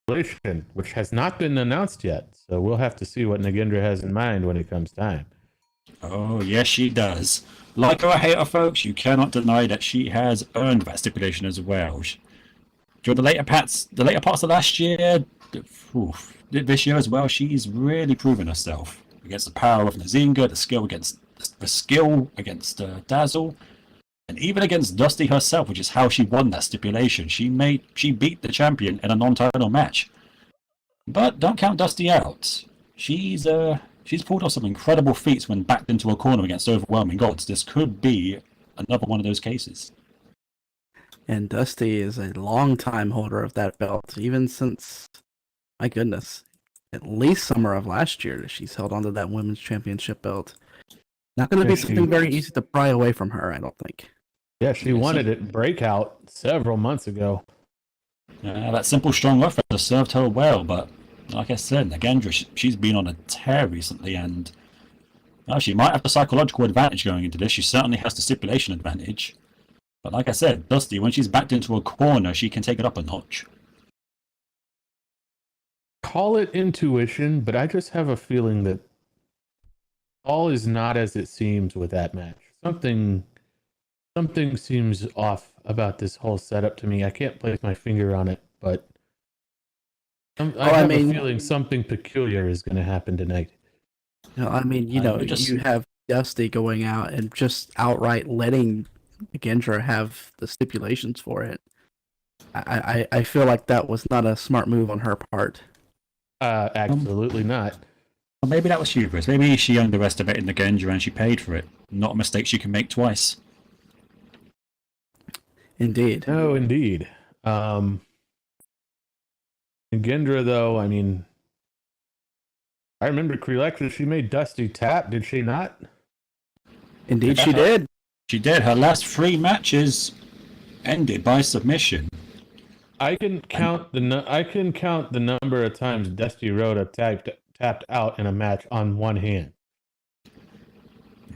stipulation, which has not been announced yet. So we'll have to see what Nagendra has in mind when it comes time. Oh, yes, she does. Like her or hate her, folks, you cannot deny that she has earned that stipulation as well. During the later parts of last year, this year as well, she's really proven herself against the power of Nazinga, the skill against Dazzle, and even against Dusty herself, which is how she won that stipulation. She beat the champion in a non-title match. But don't count Dusty out. She's pulled off some incredible feats when backed into a corner against overwhelming odds. This could be another one of those cases. And Dusty is a long-time holder of that belt, even since, my goodness, at least summer of last year, she's held onto that women's championship belt. Not going to be something very easy to pry away from her, I don't think. Yeah, she wanted it breakout several months ago. That simple, strong offense has served her well, but like I said, Nagendra, she's been on a tear recently, and she might have the psychological advantage going into this. She certainly has the stipulation advantage. But like I said, Dusty, when she's backed into a corner, she can take it up a notch. Call it intuition, but I just have a feeling that all is not as it seems with that match. Something seems off about this whole setup to me. I can't place my finger on it, but I have a feeling something peculiar is going to happen tonight. No, I mean, you have Dusty going out and just outright letting Nagendra have the stipulations for it. I feel like that was not a smart move on her part. Absolutely not. Well, maybe that was hubris. Maybe she underestimated Nagendra and she paid for it. Not a mistake she can make twice. Indeed. Oh, indeed. Nagendra, though, I mean, I remember Krelexis, she made Dusty tap, did she not? Indeed, she did. She did. Her last 3 matches ended by submission. I can count the number of times Dusty Rhoda tapped out in a match on one hand.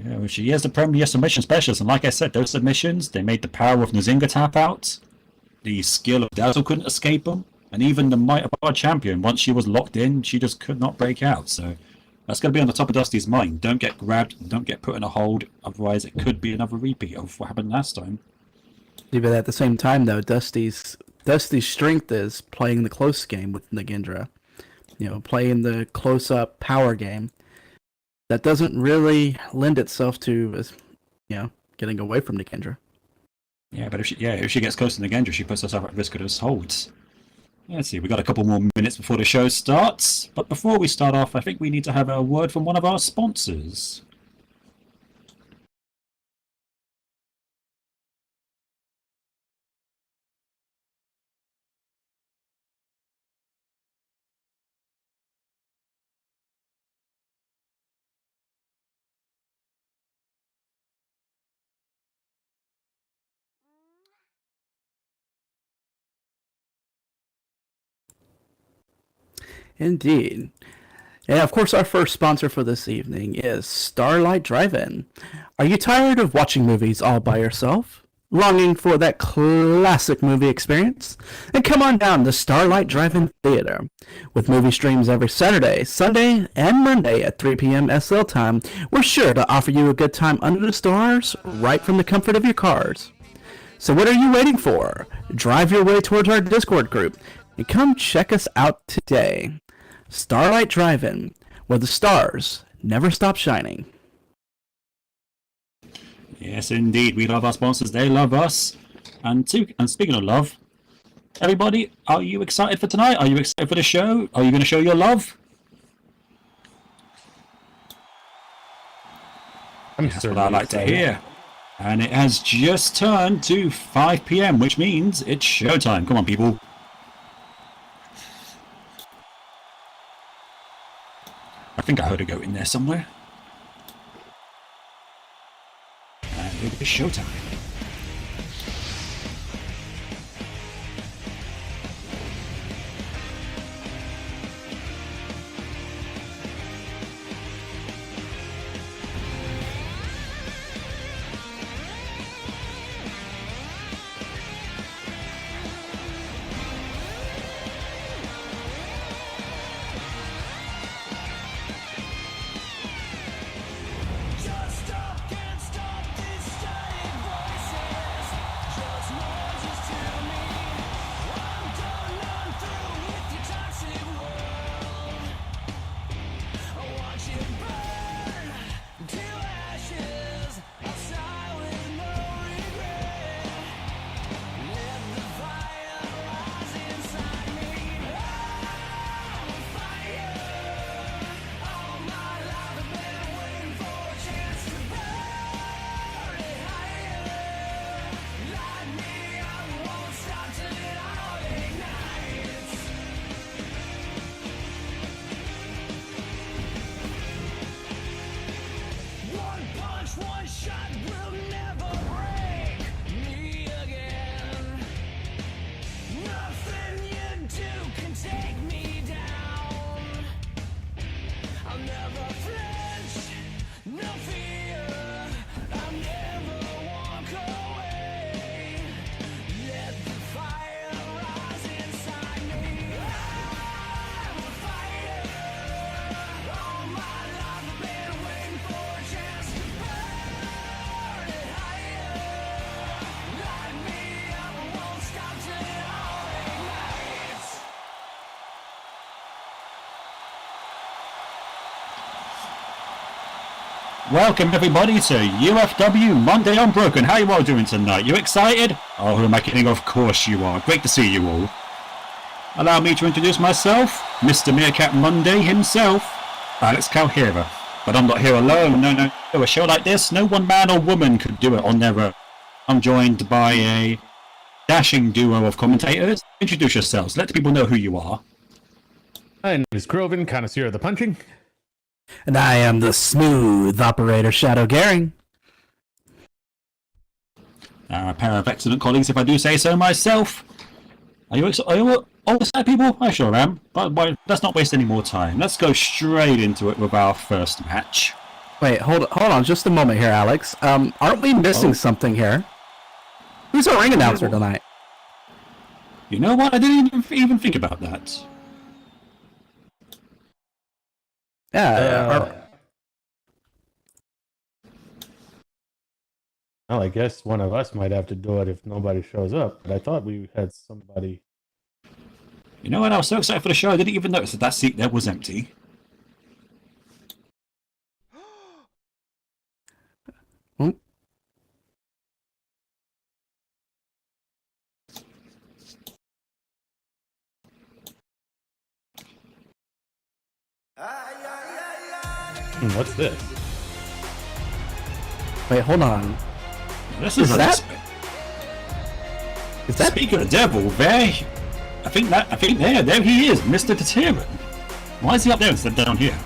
Yeah, well, she is the premier submission specialist, and like I said, those submissions, they made the power of Nazinga tap out. The skill of Dazzle couldn't escape them, and even the might of our champion, once she was locked in, she just could not break out. So that's going to be on the top of Dusty's mind. Don't get grabbed, don't get put in a hold, otherwise it could be another repeat of what happened last time. But at the same time, though, Dusty's strength is playing the close game with Nagendra. Playing the close-up power game. That doesn't really lend itself to, getting away from Nagendra. Yeah, but if she gets close to Nagendra, she puts herself at risk of those holds. Let's see, we got a couple more minutes before the show starts. But before we start off, I think we need to have a word from one of our sponsors. Indeed. And of course, our first sponsor for this evening is Starlight Drive-In. Are you tired of watching movies all by yourself? Longing for that classic movie experience? Then come on down to Starlight Drive-In Theater. With movie streams every Saturday, Sunday, and Monday at 3 p.m. SL time, we're sure to offer you a good time under the stars right from the comfort of your cars. So what are you waiting for? Drive your way towards our Discord group and come check us out today. Starlight Drive-In, where the stars never stop shining. Yes, indeed. We love our sponsors. They love us. And speaking of love, everybody, are you excited for tonight? Are you excited for the show? Are you going to show your love? That's what I like to hear. And it has just turned to 5 p.m., which means it's showtime. Come on, people. I think I heard a goat in there somewhere. And it is showtime. Welcome everybody to UFW Monday Unbroken. How you all doing tonight? You excited? Oh, who am I kidding? Of course you are. Great to see you all. Allow me to introduce myself, Mr. Meerkat Monday himself, Alex Calhera. But I'm not here alone. No. A show like this, no one man or woman could do it on their own. I'm joined by a dashing duo of commentators. Introduce yourselves. Let the people know who you are. My name is Groven, connoisseur of the punching. And I am the smooth operator, Shadow Garing. A pair of excellent colleagues, if I do say so myself. Are you all excited, people? I sure am. But let's not waste any more time. Let's go straight into it with our first match. Wait, hold on just a moment here, Alex. Aren't we missing something here? Who's our ring announcer tonight? You know what? I didn't even think about that. Yeah. Well, I guess one of us might have to do it if nobody shows up. But I thought we had somebody. You know what? I was so excited for the show, I didn't even notice that seat there was empty. What's this? Wait, hold on. This Is is that? Speaking of devil, there he is, Mr. Deterrent. Why is he up there instead of down here?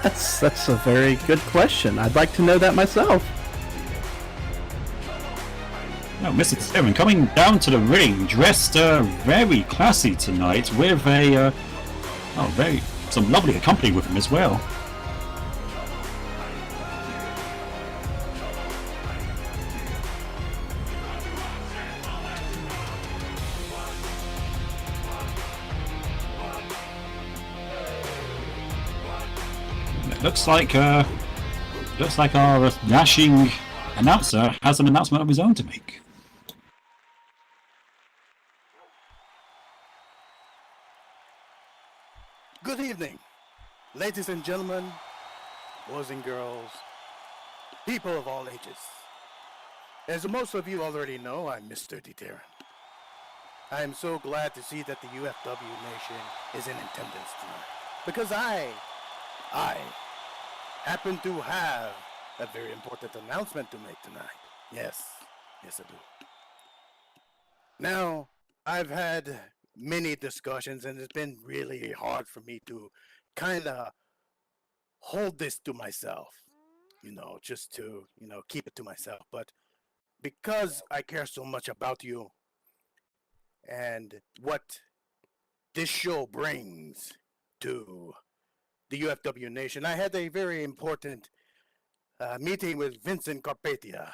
That's a very good question. I'd like to know that myself. No, Mr. Deterrent coming down to the ring, dressed very classy tonight, with some lovely company with him as well. Looks like our dashing announcer has an announcement of his own to make. Good evening, ladies and gentlemen, boys and girls, people of all ages. As most of you already know, I'm Mr. Deterrent. I am so glad to see that the UFW Nation is in attendance tonight, because I happen to have a very important announcement to make tonight. Yes, I do. Now, I've had many discussions, and it's been really hard for me to kind of hold this to myself, just to, keep it to myself. But because I care so much about you and what this show brings to the UFW Nation, I had a very important meeting with Vincent Carpathia.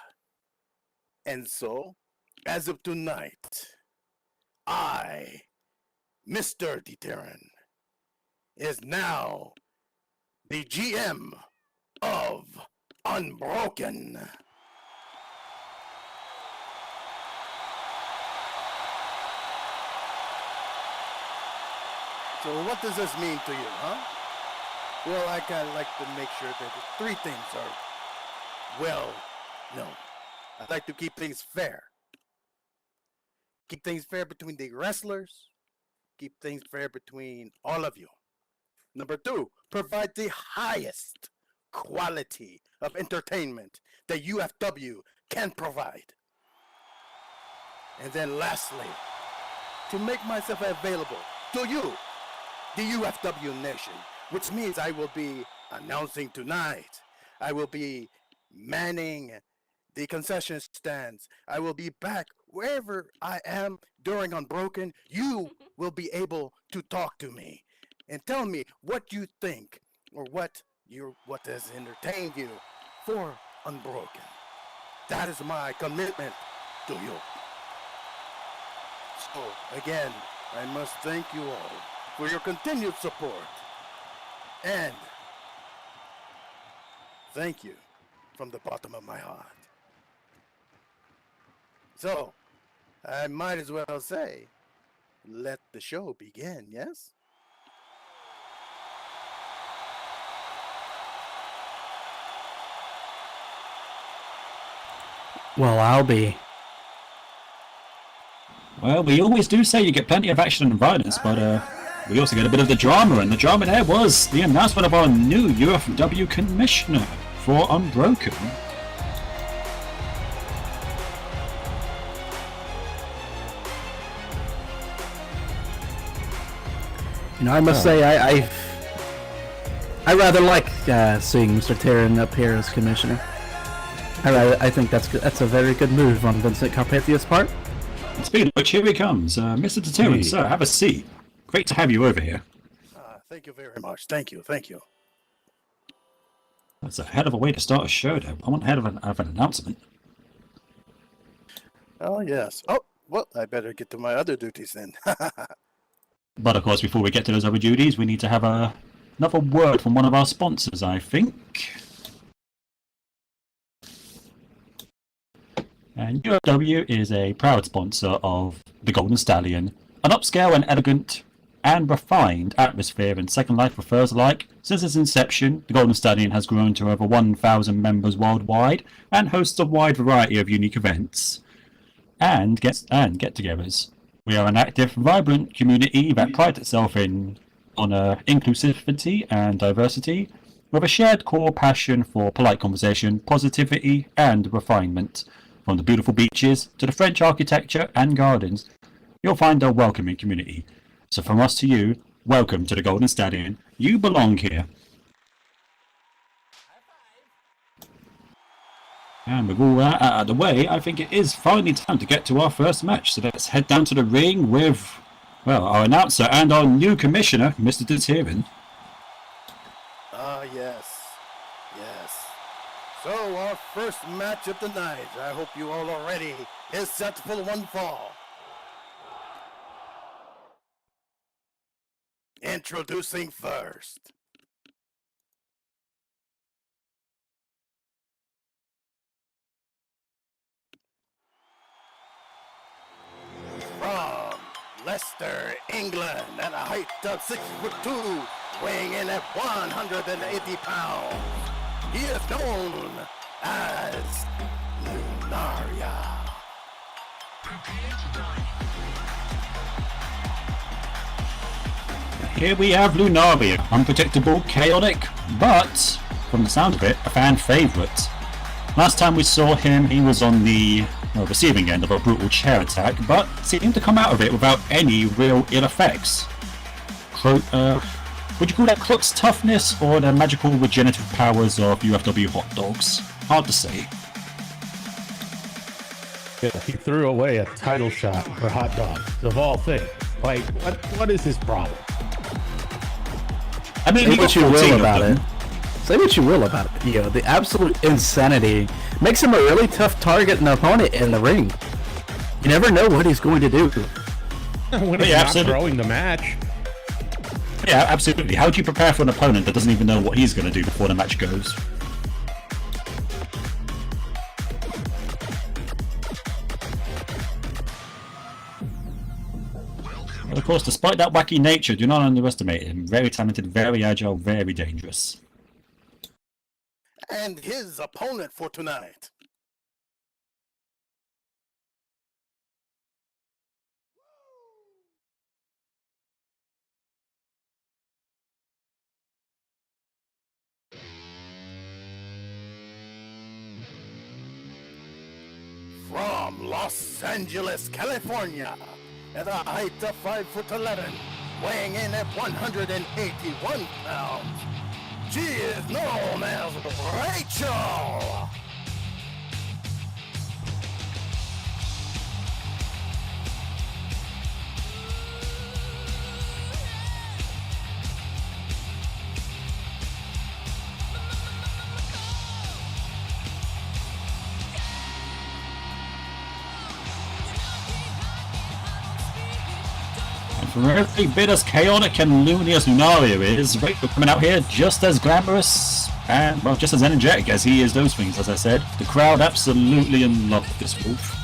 And so, as of tonight, I, Mr. Deterrent, is now the GM of Unbroken. So what does this mean to you, huh? Well, I kind of like to make sure that the three things are well known. I'd like to keep things fair. Keep things fair between the wrestlers. Keep things fair between all of you. Number two, provide the highest quality of entertainment that UFW can provide. And then lastly, to make myself available to you, the UFW Nation, which means I will be announcing tonight. I will be manning the concession stands. I will be back wherever I am during Unbroken. You will be able to talk to me and tell me what you think or what has entertained you for Unbroken. That is my commitment to you. So again, I must thank you all for your continued support. And thank you from the bottom of my heart. So, I might as well say, let the show begin, yes? Well, I'll be. Well, we always do say you get plenty of action and violence, but we also get a bit of the drama, and the drama there was the announcement of our new UFW commissioner for Unbroken. You know, I must say, I rather like seeing Mr. Tyrion up here as commissioner. I think that's a very good move on Vincent Carpathia's part. And speaking of which, here he comes. Mr. Tyrion, sir, have a seat. Great to have you over here. Thank you very much. Thank you. Thank you. That's a hell of a way to start a show, though. I want ahead of an announcement. Oh, yes. Oh, well, I better get to my other duties then. But of course, before we get to those other duties, we need to have another word from one of our sponsors, I think. And UFW is a proud sponsor of the Golden Stallion, an upscale and elegant and refined atmosphere and Second Life prefers alike. Since its inception, the Golden Stallion has grown to over 1,000 members worldwide and hosts a wide variety of unique events and get-togethers. We are an active, vibrant community that prides itself on inclusivity and diversity, with a shared core passion for polite conversation, positivity, and refinement. From the beautiful beaches to the French architecture and gardens, you'll find a welcoming community. So from us to you, welcome to the Golden Stallion. You belong here. And with all that out of the way, I think it is finally time to get to our first match. So let's head down to the ring with, well, our announcer and our new commissioner, Mr. Tyrion. Yes. Yes. So, our first match of the night, I hope you all are ready, is set for one fall. Introducing first. From Leicester, England, at a height of 6'2", weighing in at 180 pounds. He is known as Lunario. Here we have Lunario, unpredictable, chaotic, but, from the sound of it, a fan favourite. Last time we saw him, he was on the receiving end of a brutal chair attack, but seemed to come out of it without any real ill effects. Would you call that Crook's toughness or the magical regenerative powers of UFW hot dogs? Hard to say. Yeah, he threw away a title shot for hot dogs, of all things. Like, what is his problem? I mean, Say he got what you 14 will of about them. it. Say what you will about it. You know, the absolute insanity makes him a really tough target and opponent in the ring. You never know what he's going to do. When he's not throwing the match. Yeah, absolutely. How do you prepare for an opponent that doesn't even know what he's going to do before the match goes? But of course, despite that wacky nature, do not underestimate him. Very talented, very agile, very dangerous. And his opponent for tonight. From Los Angeles, California, at a height of 5'11", weighing in at 181 pounds, she is known as Rachel. For every bit as chaotic and loony as Lunario is, Rachel coming out here just as glamorous and, well, just as energetic as he is those things, as I said. The crowd absolutely in love with this wolf.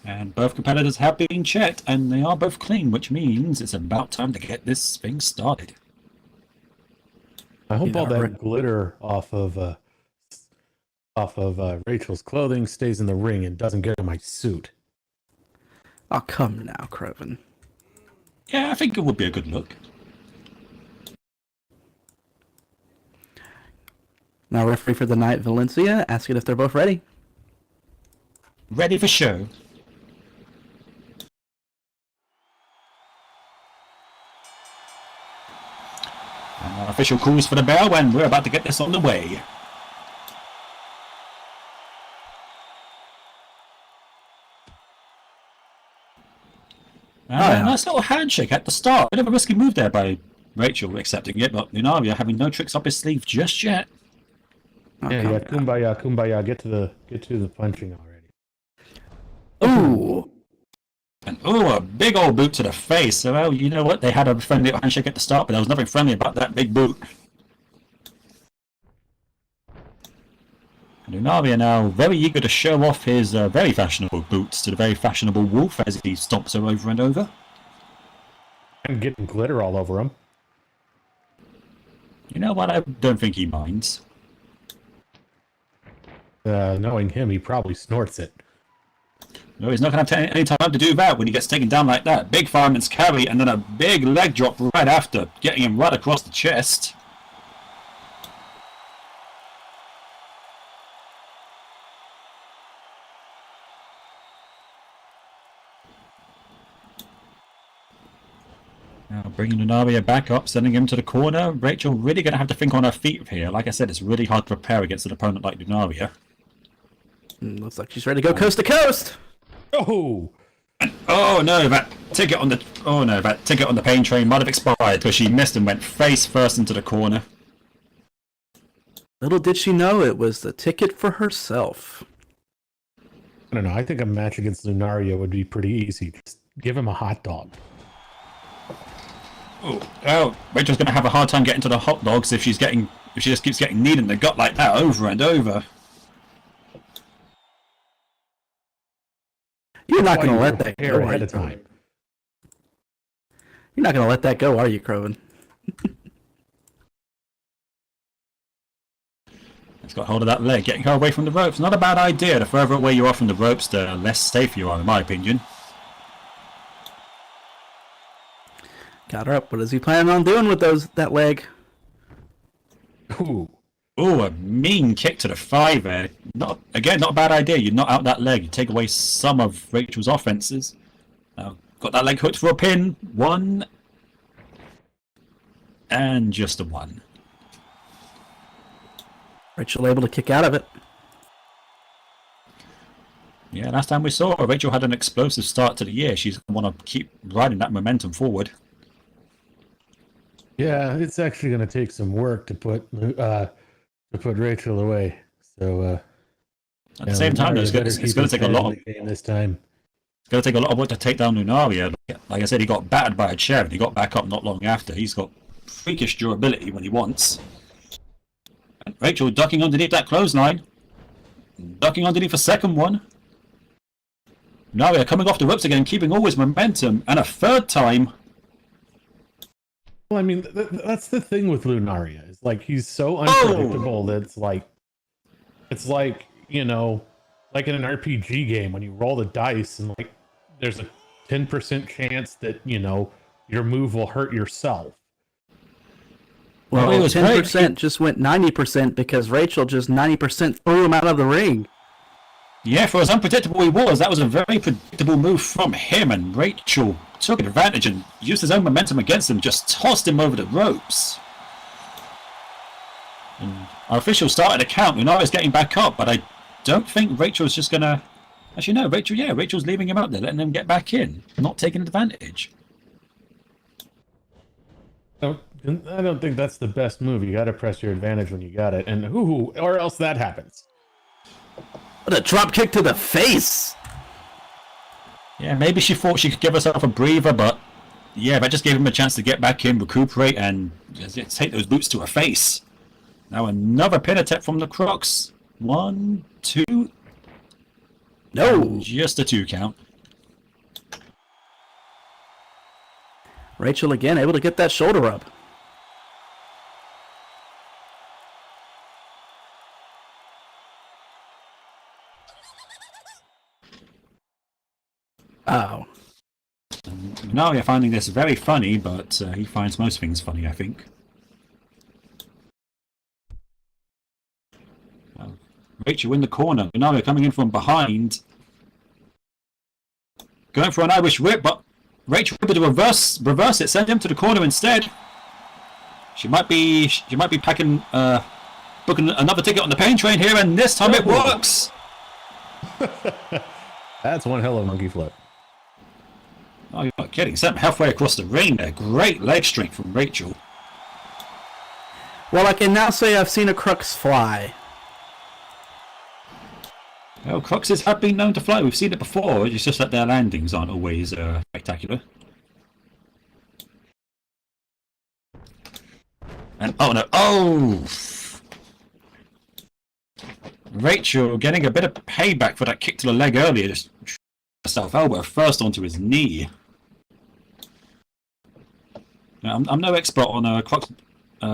And both competitors have been checked, and they are both clean, which means it's about time to get this thing started. I hope all Yeah, that glitter off of Rachel's clothing stays in the ring and doesn't get in my suit. Oh, come now, Croven. Yeah, I think it would be a good look. Now, referee for the night, Valencia, asking if they're both ready. Ready for show. And our official calls for the bell when we're about to get this on the way. And a nice little handshake at the start. Bit of a risky move there by Rachel accepting it, but Lunario having no tricks up his sleeve just yet. Oh, Yeah, kumbaya, kumbaya. Get to the punching already. Ooh. And a big old boot to the face. So, well, you know what? They had a friendly handshake at the start, but there was nothing friendly about that big boot. And Lunario now very eager to show off his very fashionable boots to the very fashionable Wolf as he stomps her over and over. And getting glitter all over him. You know what? I don't think he minds. Knowing him, he probably snorts it. No, he's not going to have any time to do that when he gets taken down like that. Big fireman's carry and then a big leg drop right after, getting him right across the chest. Now bringing Lunario back up, sending him to the corner. Rachel really going to have to think on her feet here. Like I said, it's really hard to prepare against an opponent like Lunario. Looks like she's ready to go coast to coast. Oh! Oh no, that ticket on the pain train might have expired because she missed and went face first into the corner. Little did she know it was the ticket for herself. I don't know. I think a match against Lunario would be pretty easy. Just give him a hot dog. Oh, Rachel's going to have a hard time getting to the hot dogs if she just keeps getting kneed in the gut like that over and over. You're not going to let that go ahead of time. You're not going to let that go, are you, Croven? It's got hold of that leg, getting her away from the ropes. Not a bad idea. The further away you are from the ropes, the less safe you are, in my opinion. Got her up. What is he planning on doing with that leg? Ooh. Oh, a mean kick to the thigh there. Not a bad idea. You knock out that leg, you take away some of Rachel's offenses. Got that leg hooked for a pin. 1. And just a 1. Rachel able to kick out of it. Yeah, last time we saw her, Rachel had an explosive start to the year. She's going to want to keep riding that momentum forward. Yeah, it's actually going to take some work to put Rachel away. So at the same time, though, it's going to take a lot of game this time. It's going to take a lot of work to take down Lunario. Like I said, he got battered by a chair and he got back up not long after. He's got freakish durability when he wants. And Rachel ducking underneath that clothesline, ducking underneath a second one. Lunario coming off the ropes again, keeping all his momentum, and a third time. Well, I mean, that's the thing with Lunario. It's like he's so unpredictable that it's like, you know, like in an RPG game when you roll the dice and like there's a 10% chance that, you know, your move will hurt yourself. Well, it was 10% just went 90% because Rachel just 90% threw him out of the ring. Yeah, for as unpredictable he was, that was a very predictable move from him, and Rachel took advantage and used his own momentum against him, just tossed him over the ropes. And our official started a count. Lunario's getting back up, but I don't think Rachel's just going to... Actually, no, Rachel's leaving him out there, letting him get back in, not taking advantage. I don't think that's the best move. You got to press your advantage when you got it, and or else that happens. What a drop kick to the face! Yeah, maybe she thought she could give herself a breather, but yeah, that just gave him a chance to get back in, recuperate, and just take those boots to her face. Now another pin attempt from the Crocs. 1, 2. No! And just a 2 count. Rachel again able to get that shoulder up. Oh. Now you're finding this very funny, but he finds most things funny, I think. Rachel in the corner. Lunario coming in from behind. Going for an Irish whip, but Rachel able to reverse it, send him to the corner instead. She might be booking another ticket on the pain train here, and this time it works. That's one hell of a monkey flip. Oh, you're not kidding. Sent halfway across the ring there. Great leg strength from Rachel. Well, I can now say I've seen a crux fly. Well, cruxes have been known to fly. We've seen it before. It's just that their landings aren't always spectacular. And oh no! Oh! Rachel getting a bit of payback for that kick to the leg earlier. Just self elbow first onto his knee. Now, I'm no expert on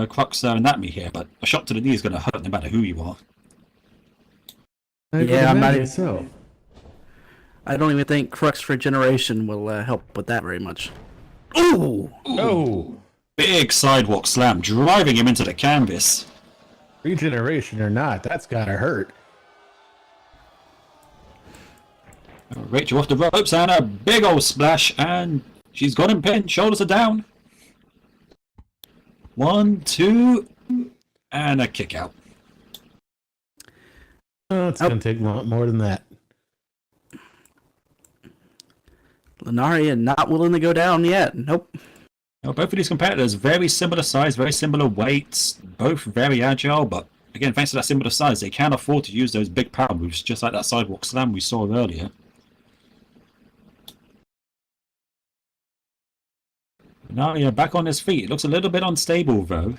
crux anatomy here, but a shot to the knee is going to hurt no matter who you are. Yeah, I'm not even. So. I don't even think crux regeneration will help with that very much. Ooh! Oh, Big sidewalk slam, driving him into the canvas. regeneration or not, that's gotta hurt. Rachel off the ropes and a big old splash, and she's got him pinned. Shoulders are down. 1, 2, and a kick out. Oh, it's gonna take more than that. Lunario not willing to go down yet. Nope. Now, both of these competitors, very similar size, very similar weights, both very agile, but again, thanks to that similar size, they can afford to use those big power moves, just like that sidewalk slam we saw earlier. Now, yeah, back on his feet. It looks a little bit unstable, though.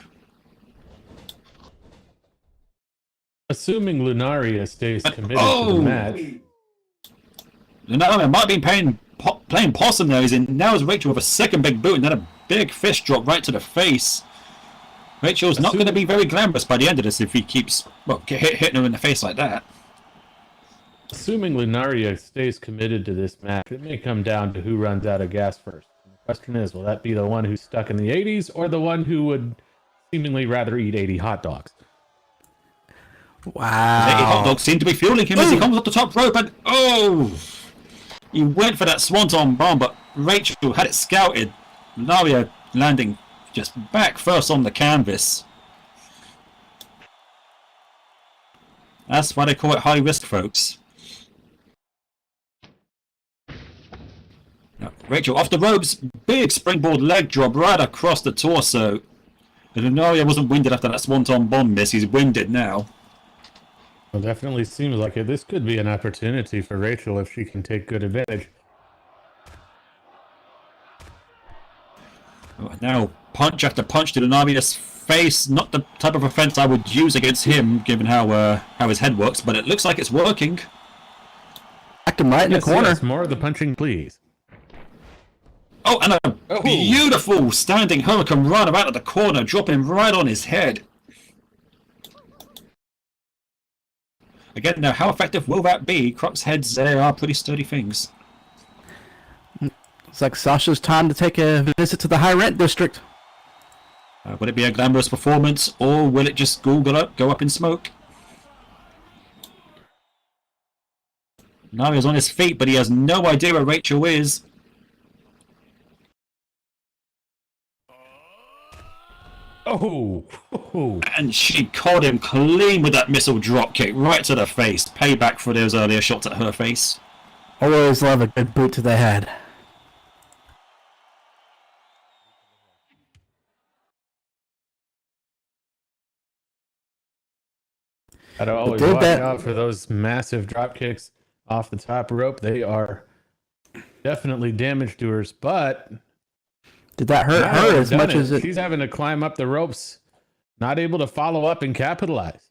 Assuming Lunario stays committed to the match. Lunario might be playing possum there. He's in. Now is Rachel with a second big boot and then a big fist drop right to the face. Rachel's not going to be very glamorous by the end of this if he keeps hitting her in the face like that. Assuming Lunario stays committed to this match, it may come down to who runs out of gas first. And the question is, will that be the one who's stuck in the 80s or the one who would seemingly rather eat 80 hot dogs? Wow. 80 hot dogs seem to be fueling him as he comes up the top rope, and he went for that swanton bomb, but Rachel had it scouted. Lunario landing just back first on the canvas. That's why they call it high risk, folks. Now, Rachel off the ropes, big springboard leg drop right across the torso. Lunario wasn't winded after that swanton bomb miss. He's winded now. Well, definitely seems like it. This could be an opportunity for Rachel if she can take good advantage. Now, punch after punch to Lunario's face. Not the type of offense I would use against him, given how his head works, but it looks like it's working. Back him right in the corner. Yes, more of the punching, please. Oh, and a beautiful standing hurricane run out of the corner, dropping right on his head. Again, now, how effective will that be? Crux heads, they are pretty sturdy things. It's like Sasha's time to take a visit to the high rent district. Would it be a glamorous performance, or will it just go up in smoke? Now he's on his feet, but he has no idea where Rachel is. Oh. And she caught him clean with that missile drop kick right to the face. Payback for those earlier shots at her face. Always love a good boot to the head. Gotta always watch out for those massive drop kicks off the top rope. They are definitely damage doers, but did that hurt her as much as it? She's having to climb up the ropes, not able to follow up and capitalize.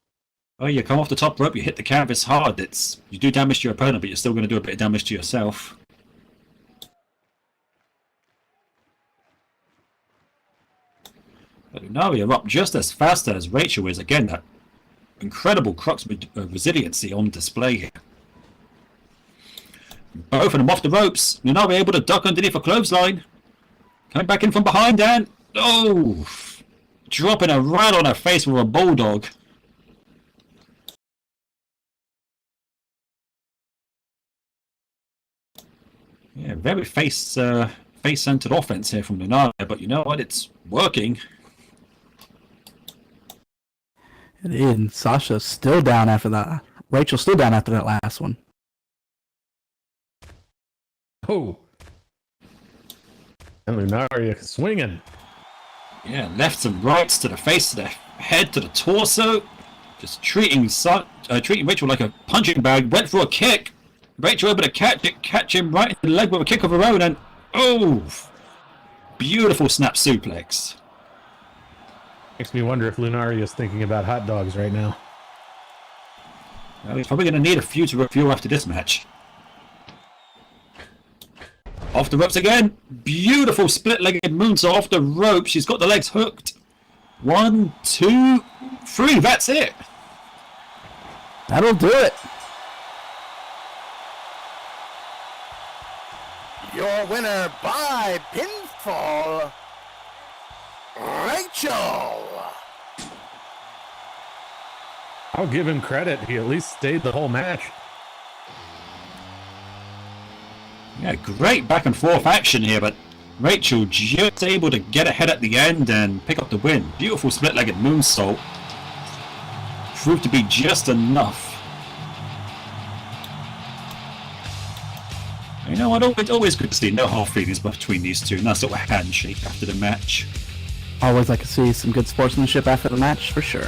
Oh, you come off the top rope, you hit the canvas hard. You do damage to your opponent, but you're still going to do a bit of damage to yourself. But Lunario up just as fast as Rachel is. Again, that incredible crux resiliency on display here. Both of them off the ropes. Lunario able to duck underneath a clothesline. Coming back in from behind and... oh! Dropping her right on her face with a bulldog. Yeah, very face-centered offense here from Lunario, but you know what? It's working. And Sasha's still down after that. Rachel's still down after that last one. Oh. And Lunario swinging. Yeah, lefts and rights to the face, to the head, to the torso. Just treating Rachel like a punching bag. Went for a kick. Rachel able to catch him right in the leg with a kick of her own, and oh, beautiful snap suplex. Makes me wonder if Lunario is thinking about hot dogs right now. Well, he's probably going to need a few to review after this match. Off the ropes again. Beautiful split-legged moonsault off the rope. She's got the legs hooked. 1, 2, 3. That's it. That'll do it. Your winner by pinfall, Rachel. I'll give him credit. He at least stayed the whole match. Yeah, great back and forth action here, but Rachel just able to get ahead at the end and pick up the win. Beautiful split-legged moonsault. Proved to be just enough. You know what, it's always good to see no hard feelings between these two. Nice little handshake after the match. Always like to see some good sportsmanship after the match, for sure.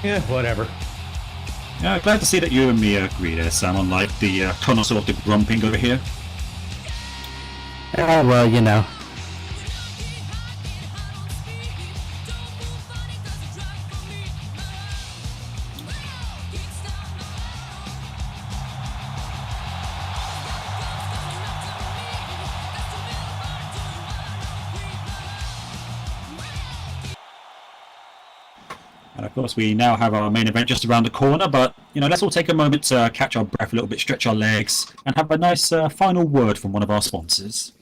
Yeah, whatever. Yeah, glad to see that you and me agree there, Sam, unlike the connoisseur of the grumping over here. Well, you know. And of course, we now have our main event just around the corner, but, you know, let's all take a moment to catch our breath a little bit, stretch our legs, and have a nice final word from one of our sponsors.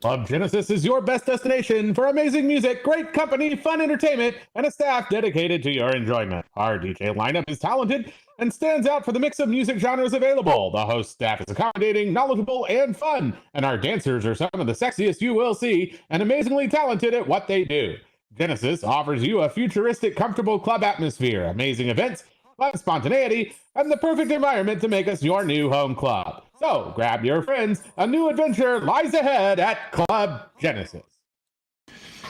Club Genesis is your best destination for amazing music, great company, fun entertainment, and a staff dedicated to your enjoyment. Our DJ lineup is talented and stands out for the mix of music genres available. The host staff is accommodating, knowledgeable, and fun, and our dancers are some of the sexiest you will see and amazingly talented at what they do. Genesis offers you a futuristic, comfortable club atmosphere, amazing events, fun spontaneity, and the perfect environment to make us your new home club. So grab your friends, a new adventure lies ahead at Club Genesis.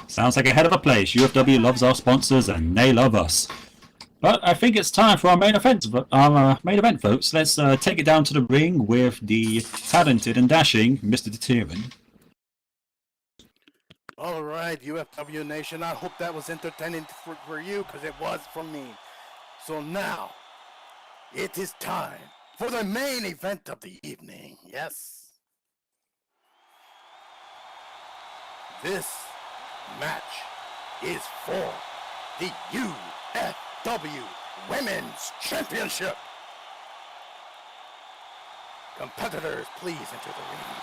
Sounds like a head of a place. UFW loves our sponsors and they love us. But I think it's time for our main event, folks. Let's take it down to the ring with the talented and dashing Mr. Deteran. All right, UFW Nation, I hope that was entertaining for you, because it was for me. So now, it is time for the main event of the evening, yes? This match is for the UFW Women's Championship. Competitors, please enter the ring.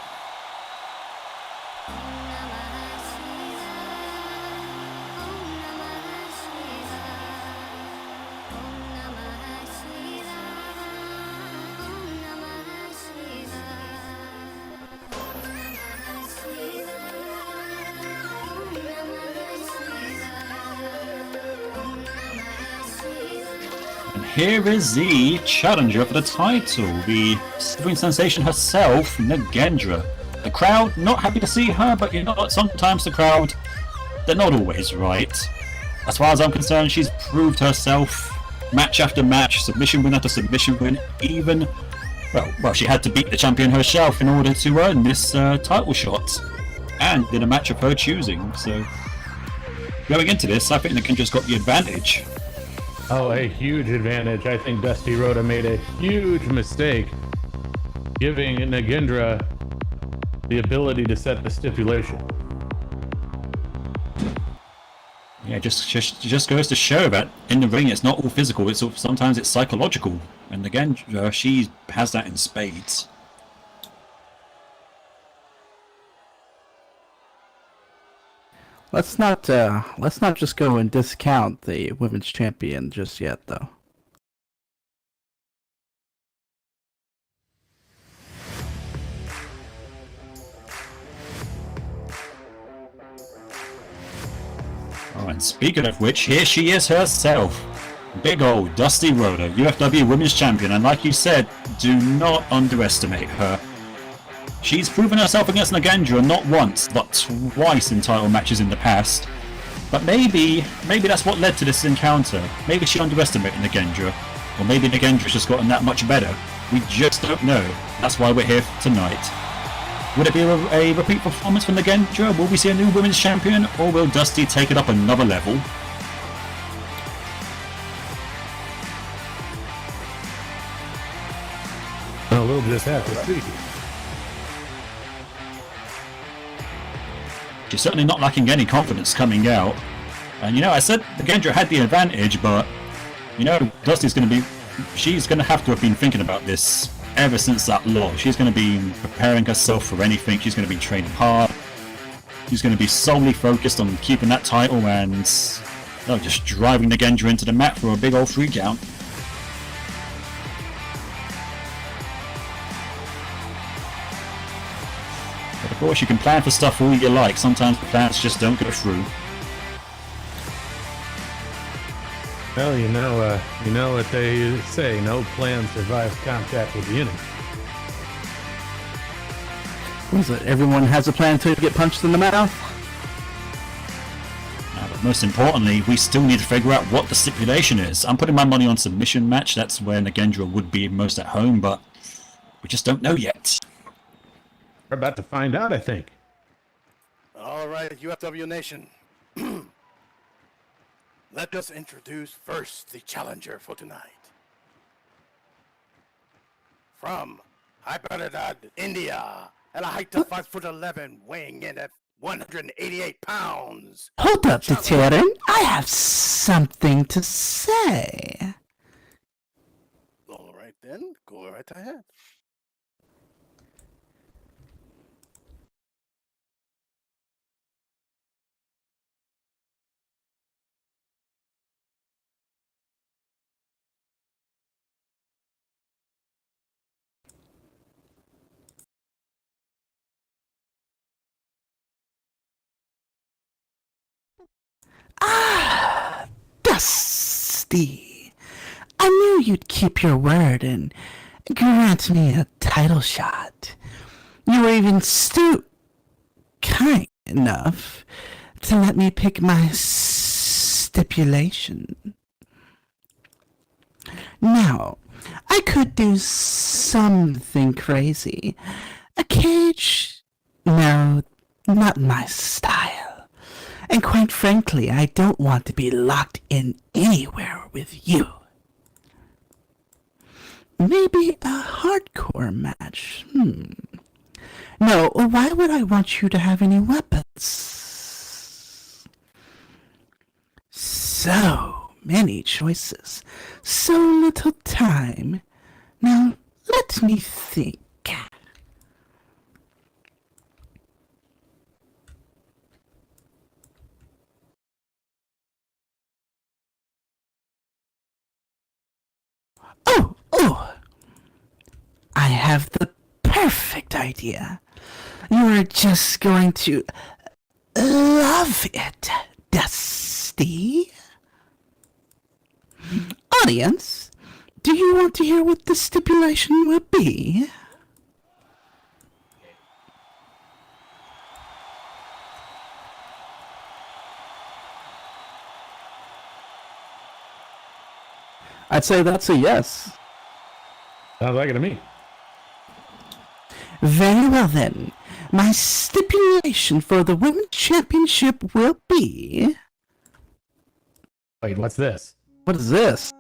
Here is the challenger for the title, the Sibling Sensation herself, Nagendra. The crowd not happy to see her, but you know what, sometimes the crowd, they're not always right. As far as I'm concerned, she's proved herself match after match, submission win after submission win, even, well, she had to beat the champion herself in order to earn this title shot, and in a match of her choosing, so going into this, I think Nagendra's got the advantage. Oh, a huge advantage. I think Dusty Rhoda made a huge mistake giving Nagendra the ability to set the stipulation. Yeah, just goes to show that in the ring it's not all physical. Sometimes it's psychological, and again, she has that in spades. Let's not just go and discount the women's champion just yet, though. Oh, and speaking of which, here she is herself. Big old Dusty Rhoda, UFW Women's Champion, and like you said, do not underestimate her. She's proven herself against Nagendra not once, but twice in title matches in the past. But maybe that's what led to this encounter. Maybe she underestimated Nagendra, or maybe Nagendra's just gotten that much better. We just don't know. That's why we're here tonight. Would it be a repeat performance from Nagendra? Will we see a new women's champion, or will Dusty take it up another level? Well, we'll just have to see. She's certainly not lacking any confidence coming out. And you know, I said Nagendra had the advantage, but you know, she's going to have to have been thinking about this ever since that loss. She's going to be preparing herself for anything. She's going to be training hard. She's going to be solely focused on keeping that title and just driving Nagendra into the mat for a big old 3 count. But of course, you can plan for stuff all you like. Sometimes the plans just don't go through. Well, you know what they say, no plan survives contact with the enemy. What is it? Everyone has a plan to get punched in the mouth? But most importantly, we still need to figure out what the stipulation is. I'm putting my money on submission match. That's where Nagendra would be most at home, but we just don't know yet. We're about to find out, I think. All right, UFW Nation. Let us introduce first the challenger for tonight. From Hyderabad, India, at a height of 5'11", weighing in at 188 pounds. Hold up, Deterrent. I have something to say. All right then, go right ahead. Ah, Dusty. I knew you'd keep your word and grant me a title shot. You were even kind enough to let me pick my stipulation. Now, I could do something crazy. A cage? No, not my style. And quite frankly, I don't want to be locked in anywhere with you. Maybe a hardcore match. No, why would I want you to have any weapons? So many choices. So little time. Now, let me think. Oh! I have the perfect idea. You are just going to love it, Dusty. Audience, do you want to hear what the stipulation will be? I'd say that's a yes. Sounds like it to me. Very well then. My stipulation for the Women's Championship will be... Wait, what's this? What is this?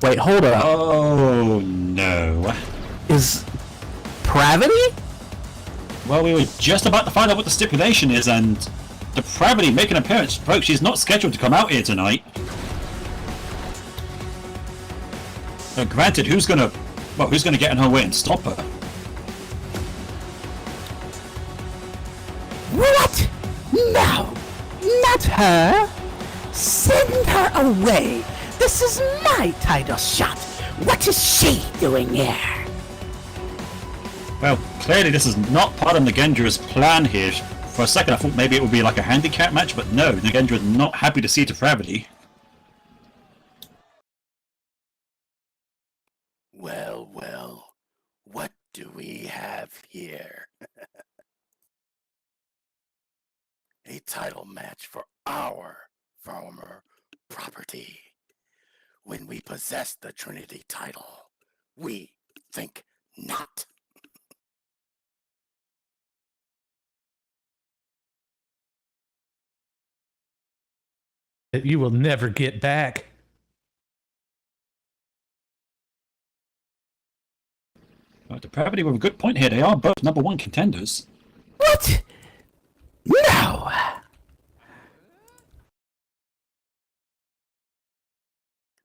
Wait, hold up. Oh no. Is Pravity? Well, we were just about to find out what the stipulation is, and Depravity making an appearance. Folks, she's not scheduled to come out here tonight. Granted, who's gonna get in her way and stop her? What? No, not her. Send her away. This is my title shot. What is she doing here? Well, clearly this is not part of Nagendra's plan here. For a second I thought maybe it would be like a handicap match, but no, Nagendra is not happy to see Depravity. Well, well, what do we have here? A title match for our former property. When we possess the Trinity title, we think not. That you will never get back. Depravity with a good point here. They are both #1 contenders. What? No.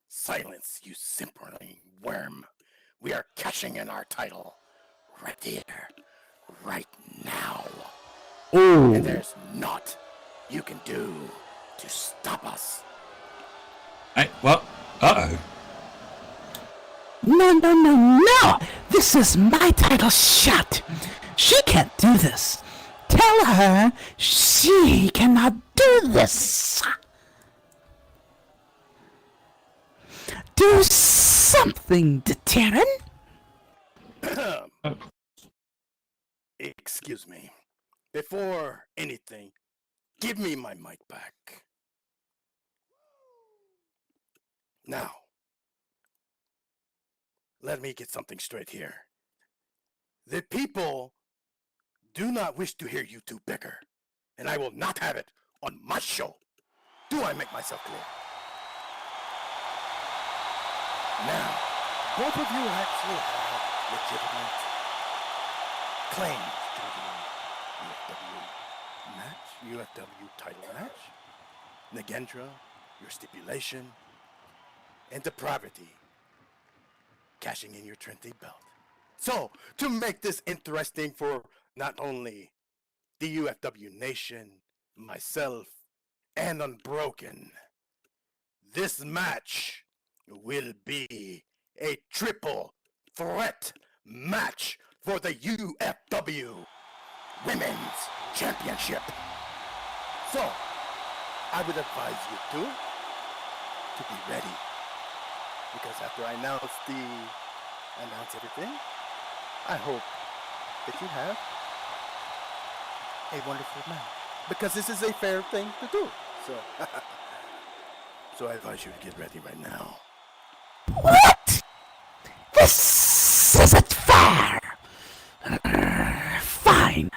Silence, you simpering worm. We are cashing in our title. Right here. Right now. Oh. And there's naught you can do to stop us. Hey, well, uh-oh. No. This is my title shot. She can't do this. Tell her she cannot do this. Do something, Deterran. Excuse me. Before anything, give me my mic back. Now, let me get something straight here. The people do not wish to hear you two bicker, and I will not have it on my show. Do I make myself clear? Now, both of you actually have legitimate claims to the UFW title match, Nagendra, your stipulation, and Depravity, cashing in your Trinity belt. So, to make this interesting for not only the UFW Nation, myself, and Unbroken, this match will be a triple threat match for the UFW Women's Championship. So, I would advise you two to be ready, because after I announce everything, I hope that you have a wonderful match, because this is a fair thing to do. So I advise you to get ready right now. What? This isn't fair. Fine.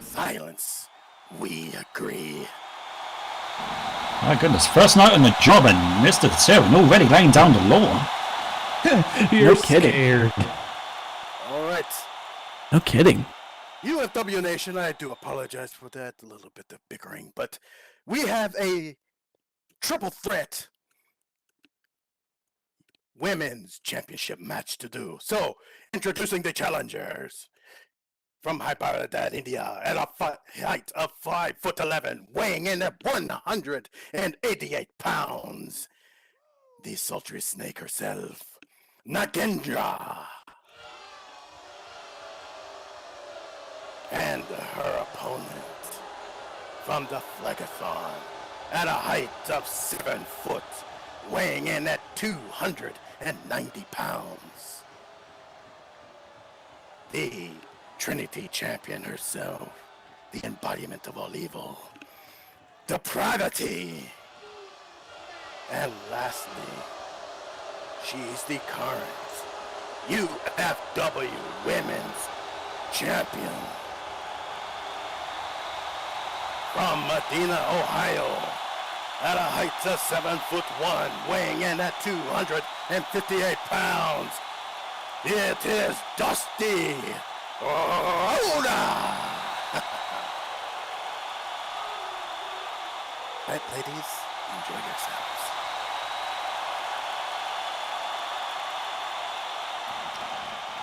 Silence. We agree. My goodness, first night on the job and Mr. Deterran already laying down the law. You're No kidding. scared. All right. No kidding. UFW Nation, I do apologize for that, a little bit of bickering, but we have a triple threat women's championship match to do. So, introducing the challengers from Hyderabad, India, at a height of 5'11", weighing in at 188 pounds, the sultry snake herself, Nagendra. And her opponent from the Phlegathon at a height of 7 foot, weighing in at 290 pounds. The Trinity champion herself, the embodiment of all evil, Depravity. And lastly, she's the current UFW Women's Champion. From Medina, Ohio, at a height of 7'1", weighing in at 258 pounds, It is Dusty Rhoda! Right, ladies, enjoy yourselves.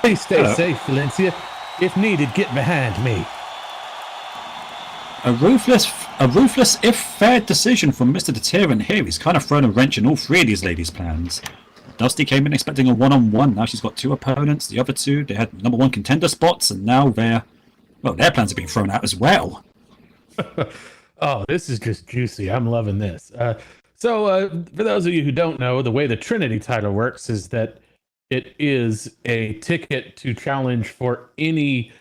Please stay Hello. safe, Valencia. If needed, get behind me. A ruthless, if fair decision from Mr. Deterrent here. He's kind of thrown a wrench in all three of these ladies' plans. Dusty came in expecting a one-on-one. Now she's got two opponents. The other two, they had number one contender spots, and now their plans have been thrown out as well. Oh, this is just juicy. I'm loving this. So, for those of you who don't know, the way the Trinity title works is that it is a ticket to challenge for any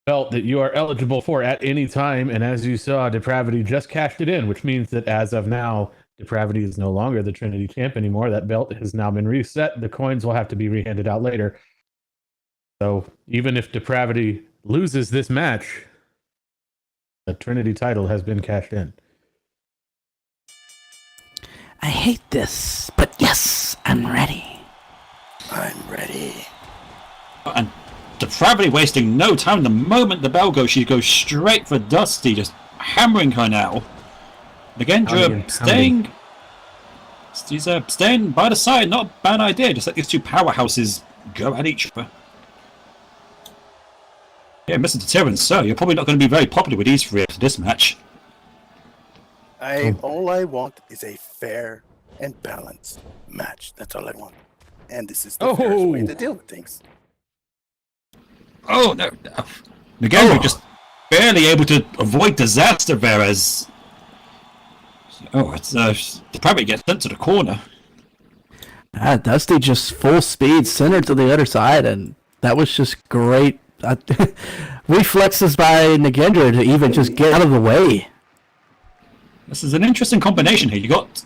belt that you are eligible for at any time. And as you saw, Depravity just cashed it in, which means that as of now, Depravity is no longer the Trinity champ anymore. That belt has now been reset. The coins will have to be rehanded out later. So even if Depravity loses this match, the Trinity title has been cashed in. I hate this, but yes, I'm ready. I'm ready. And Depravity wasting no time. The moment the bell goes, she goes straight for Dusty, just hammering her now. Nagendra staying. She's staying by the side. Not a bad idea. Just let these two powerhouses go at each other. Yeah, Mr. Deterrent, sir, you're probably not going to be very popular with these three after this match. All I want is a fair and balanced match. That's all I want. And this is the fairest way to deal with things. Oh, no. Nagendra just barely able to avoid disaster there as... Oh, it's Depravity gets sent to the corner. Dusty just full speed centered to the other side, and that was just great. Reflexes by Nagendra to even just get out of the way. This is an interesting combination here. You got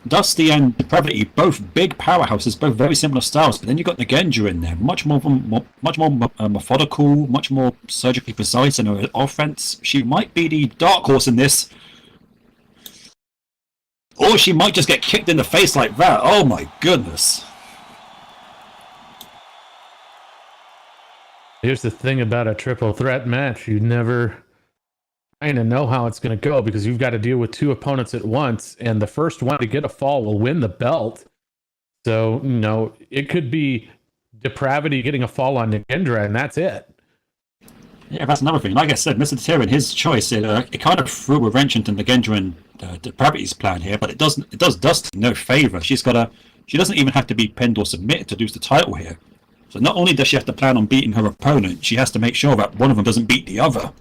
Dusty and Depravity, both big powerhouses, both very similar styles, but then you got Nagendra in there, much more methodical, much more surgically precise in her offense. She might be the dark horse in this, or she might just get kicked in the face like that. Oh my goodness! Here's the thing about a triple threat match. You never kind of know how it's going to go because you've got to deal with two opponents at once, and the first one to get a fall will win the belt. So, you know, it could be Depravity getting a fall on Nagendra, and that's it. Yeah, that's another thing. Like I said, Mr. Deterrent, his choice, it kind of threw a wrench into Nagendra and Depravity's plan here, but it does Dusty no favor. She doesn't even have to be pinned or submitted to lose the title here. So not only does she have to plan on beating her opponent, she has to make sure that one of them doesn't beat the other.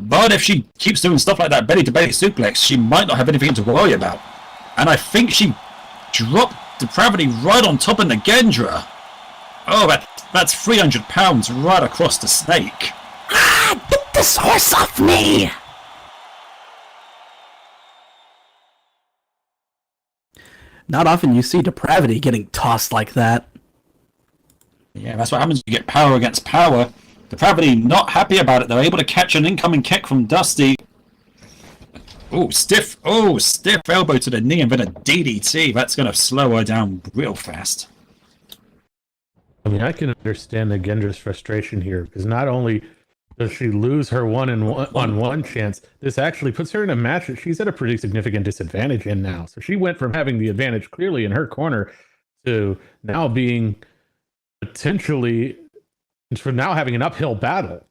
But if she keeps doing stuff like that belly-to-belly suplex, she might not have anything to worry about. And I think she dropped Depravity right on top of Nagendra. Oh, that's 300 pounds right across the snake. Get this horse off me! Not often you see Depravity getting tossed like that. Yeah, that's what happens when you get power against power. Depravity not happy about it. They're able to catch an incoming kick from Dusty. Oh, stiff elbow to the knee and then a DDT. That's going to slow her down real fast. I mean, I can understand Nagendra's frustration here because not only does she lose her one-on-one chance, this actually puts her in a match that she's at a pretty significant disadvantage in now. So she went from having the advantage clearly in her corner to now being potentially, for now having an uphill battle.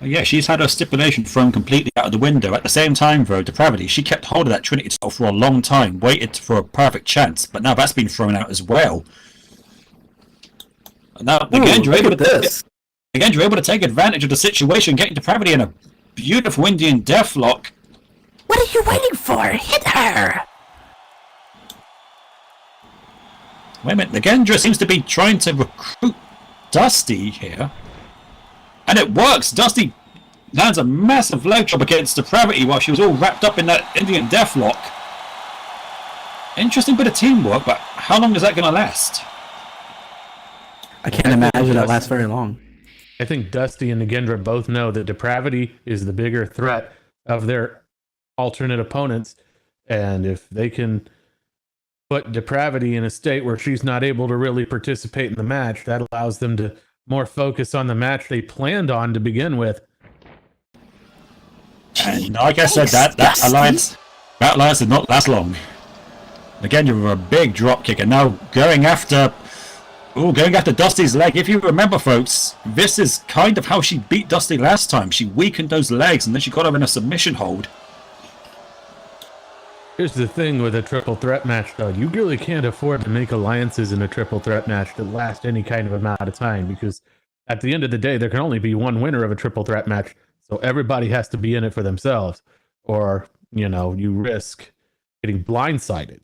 Yeah, she's had her stipulation thrown completely out of the window. At the same time, though, Depravity, she kept hold of that Trinity title for a long time, waited for a perfect chance, but now that's been thrown out as well. Now, again, you're able to take advantage of the situation, getting Depravity in a beautiful Indian deathlock. What are you waiting for? Hit her! Wait a minute, Nagendra seems to be trying to recruit Dusty here. And it works! Dusty lands a massive leg drop against Depravity while she was all wrapped up in that Indian deathlock. Interesting bit of teamwork, but how long is that going to last? I can't imagine it lasts very long. I think Dusty and Nagendra both know that Depravity is the bigger threat of their alternate opponents, and if they can put Depravity in a state where she's not able to really participate in the match. That allows them to more focus on the match they planned on to begin with. And like I said, that alliance did not last long. Again, you were a big drop kick, and now going after Dusty's leg. If you remember, folks, this is kind of how she beat Dusty last time. She weakened those legs, and then she got her in a submission hold. Here's the thing with a triple threat match, though. You really can't afford to make alliances in a triple threat match that last any kind of amount of time, because at the end of the day, there can only be one winner of a triple threat match. So everybody has to be in it for themselves, or, you know, you risk getting blindsided.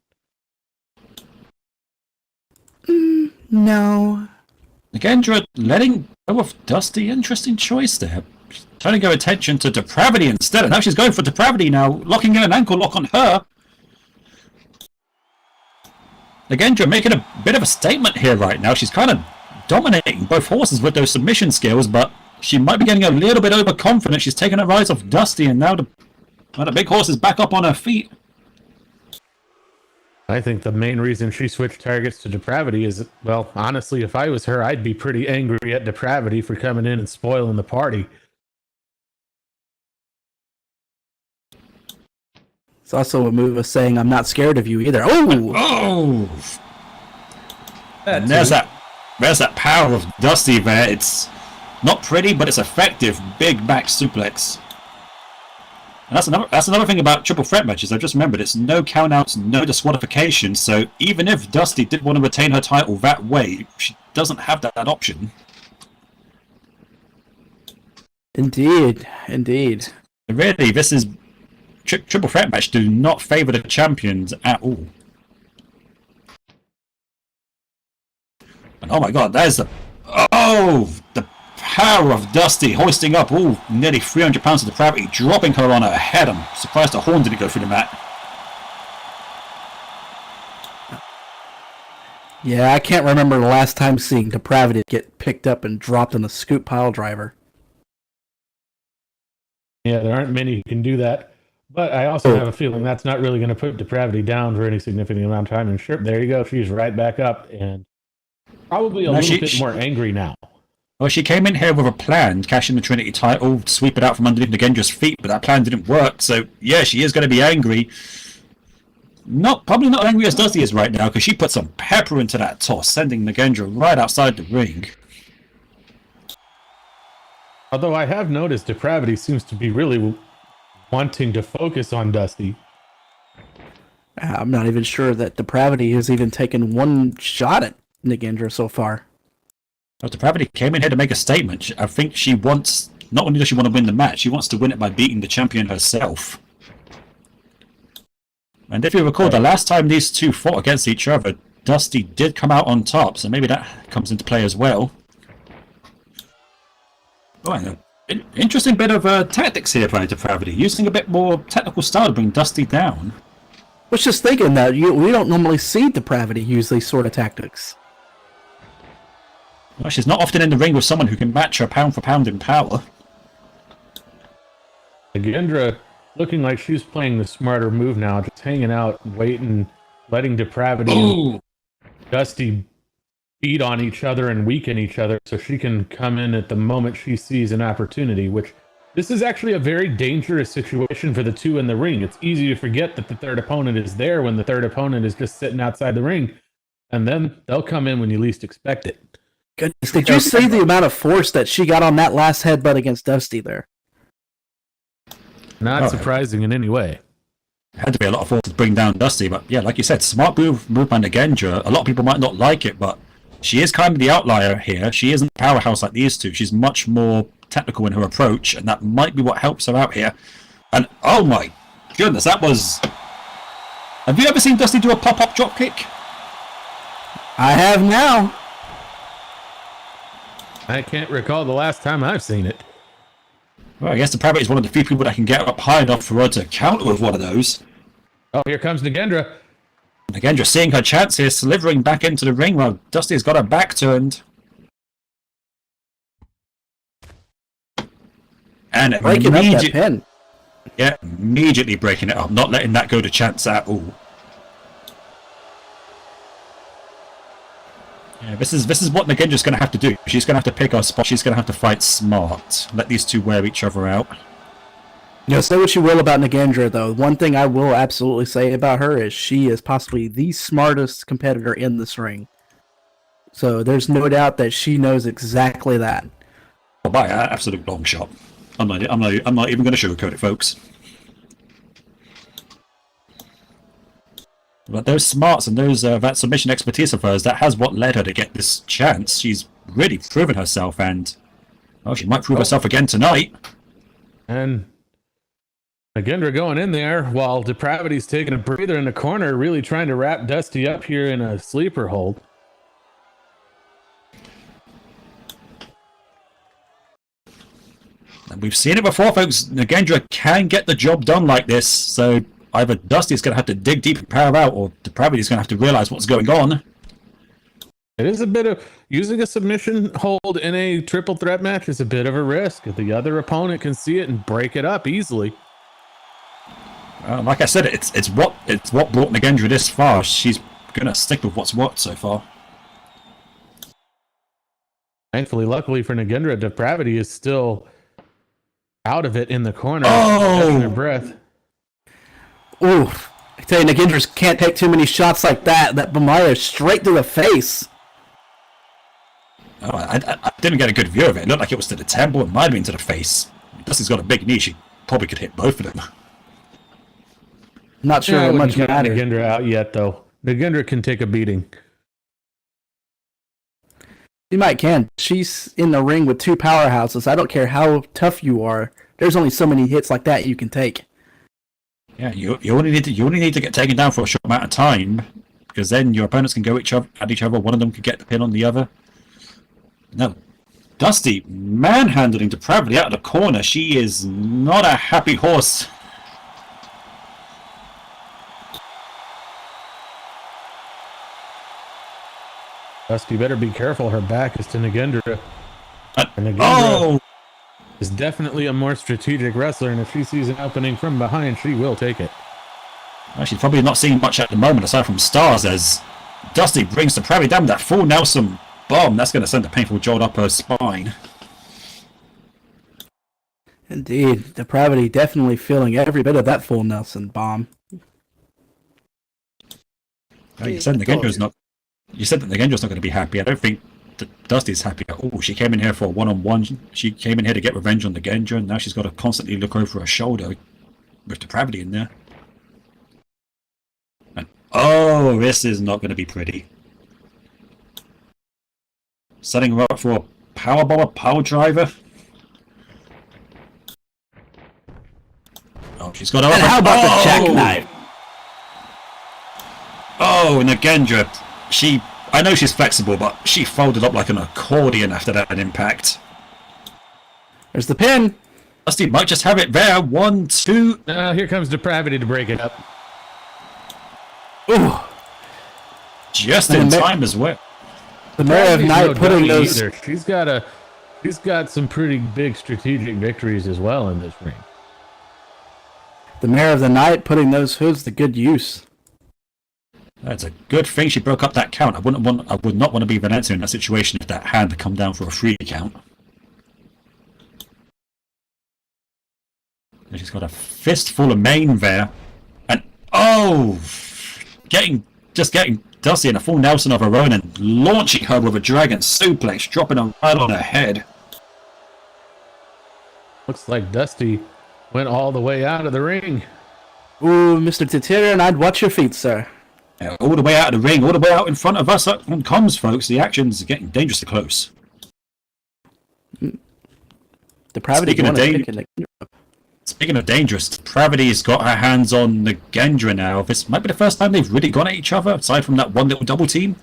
No. Nagendra letting go of Dusty, interesting choice there. Turning her attention to Depravity instead, and now she's going for Depravity now, locking in an ankle lock on her. Nagendra making a bit of a statement here right now. She's kind of dominating both horses with those submission skills, but she might be getting a little bit overconfident. She's taking her eyes off Dusty, and now the big horse is back up on her feet. I think the main reason she switched targets to Depravity is, well, honestly, if I was her, I'd be pretty angry at Depravity for coming in and spoiling the party. It's also a move of saying, I'm not scared of you either. Oh! And there's that power of Dusty there. It's not pretty, but it's effective. Big back suplex. And that's another thing about triple threat matches. I just remembered, it's no countouts, no disqualifications. So even if Dusty did want to retain her title that way, she doesn't have that option. Indeed. Really, this is triple threat match do not favour the champions at all. And oh my god, there's the power of Dusty hoisting up nearly 300 pounds of Depravity, dropping her on her head. I'm surprised the horn didn't go through the mat. Yeah, I can't remember the last time seeing Depravity get picked up and dropped on a scoop pile driver. Yeah, there aren't many who can do that. But I also have a feeling that's not really going to put Depravity down for any significant amount of time. And sure, there you go. She's right back up and probably a little bit more angry now. Well, she came in here with a plan, cashing the Trinity title, sweep it out from underneath Nagendra's feet, but that plan didn't work. So, yeah, she is going to be angry. Probably not angry as Dusty is right now, because she put some pepper into that toss, sending Nagendra right outside the ring. Although I have noticed Depravity seems to be really wanting to focus on Dusty. I'm not even sure that Depravity has even taken one shot at Nagendra so far. Well, Depravity came in here to make a statement. I think she wants, not only does she want to win the match, she wants to win it by beating the champion herself. And if you recall, the last time these two fought against each other, Dusty did come out on top, so maybe that comes into play as well. Oh, an interesting bit of tactics here by Depravity, using a bit more technical style to bring Dusty down. Was just thinking that we don't normally see Depravity use these sort of tactics. Well, she's not often in the ring with someone who can match her pound for pound in power. Nagendra looking like she's playing the smarter move now, just hanging out, waiting, letting Depravity and Dusty beat on each other and weaken each other so she can come in at the moment she sees an opportunity, which this is actually a very dangerous situation for the two in the ring. It's easy to forget that the third opponent is there when the third opponent is just sitting outside the ring, and then they'll come in when you least expect it. Goodness, did you see the amount of force that she got on that last headbutt against Dusty there? Not surprising in any way. Had to be a lot of force to bring down Dusty, but yeah, like you said, smart move by Nagendra. A lot of people might not like it, but she is kind of the outlier here. She isn't a powerhouse like these two. She's much more technical in her approach, and that might be what helps her out here. And oh my goodness, that was... Have you ever seen Dusty do a pop-up dropkick? I have now. I can't recall the last time I've seen it. Well, I guess Depravity is one of the few people that can get up high enough for her to counter with one of those. Oh, here comes Nagendra. Nagendra seeing her chance here, slithering back into the ring while Dusty's got her back turned. And breaking up that pin. Yeah, immediately breaking it up, not letting that go to chance at all. Yeah, this is what Nagendra's going to have to do. She's going to have to pick her spot. She's going to have to fight smart. Let these two wear each other out. You know, say what you will about Nagendra, though. One thing I will absolutely say about her is she is possibly the smartest competitor in this ring. So there's no doubt that she knows exactly that. Oh, by an absolute long shot. I'm not even going to sugarcoat it, folks. But those smarts and those that submission expertise of hers, that has what led her to get this chance. She's really proven herself, and well, she might prove herself again tonight. And Nagendra going in there while Depravity's taking a breather in the corner, really trying to wrap Dusty up here in a sleeper hold. And we've seen it before, folks. Nagendra can get the job done like this, so either Dusty's going to have to dig deep and power out, or Depravity's going to have to realize what's going on. It is a bit of using a submission hold in a triple threat match is a bit of a risk. The other opponent can see it and break it up easily. Like I said, it's what brought Nagendra this far. She's going to stick with what's what so far. Thankfully, luckily for Nagendra, Depravity is still out of it in the corner. Oh! Her breath. Ooh, I tell you, Nagendra can't take too many shots like that. That Bamaya straight to the face. Oh, I didn't get a good view of it. It looked like it was to the temple. It might have been to the face. Dusty's got a big knee. She probably could hit both of them. Not sure I how wouldn't much count matters. Nagendra out yet, though. Nagendra can take a beating. She might can. She's in the ring with two powerhouses. I don't care how tough you are. There's only so many hits like that you can take. Yeah, you only need to get taken down for a short amount of time, because then your opponents can go at each other. One of them could get the pin on the other. No, Dusty manhandling Depravity out of the corner. She is not a happy horse. Dusty better be careful. Her back is to Nagendra. And Nagendra Oh! is definitely a more strategic wrestler, and if she sees an opening from behind, she will take it. Well, she's probably not seeing much at the moment, aside from stars, as Dusty brings Depravity down with that full Nelson bomb. That's going to send a painful jolt up her spine. Indeed, Depravity definitely feeling every bit of that full Nelson bomb. You said Nagendra's not. You said that Nagendra's not going to be happy. I don't think that Dusty's happy at all. She came in here for a one-on-one. She came in here to get revenge on Nagendra, and now she's got to constantly look over her shoulder with Depravity in there. And oh, this is not going to be pretty. Setting her up for a powerbomb, a power driver. Oh, she's got her. And how about the jackknife? Oh, Nagendra. I know she's flexible, but she folded up like an accordion after that impact. There's the pin. Dusty might just have it there. 1, 2. Here comes Depravity to break it up. Ooh, Just in time as well. the Mayor of Depravity's Night no putting dummy those. either. She's got some pretty big strategic victories as well in this ring. The Mayor of the Night putting those hoods to good use. That's a good thing she broke up that count. I would not want to be Valencia in that situation if that hand had come down for a 3 count. And she's got a fistful of mane there. And oh, getting Dusty in a full Nelson of her own and launching her with a dragon suplex, dropping her right on her head. Looks like Dusty went all the way out of the ring. Ooh, Mr. Titirian, I'd watch your feet, sir. All the way out of the ring, all the way out in front of us up on comms, folks. The action's getting dangerously close. Depravity Speaking of going to danger- pick it. Speaking of dangerous, Depravity's got her hands on Nagendra now. This might be the first time they've really gone at each other, aside from that one little double team.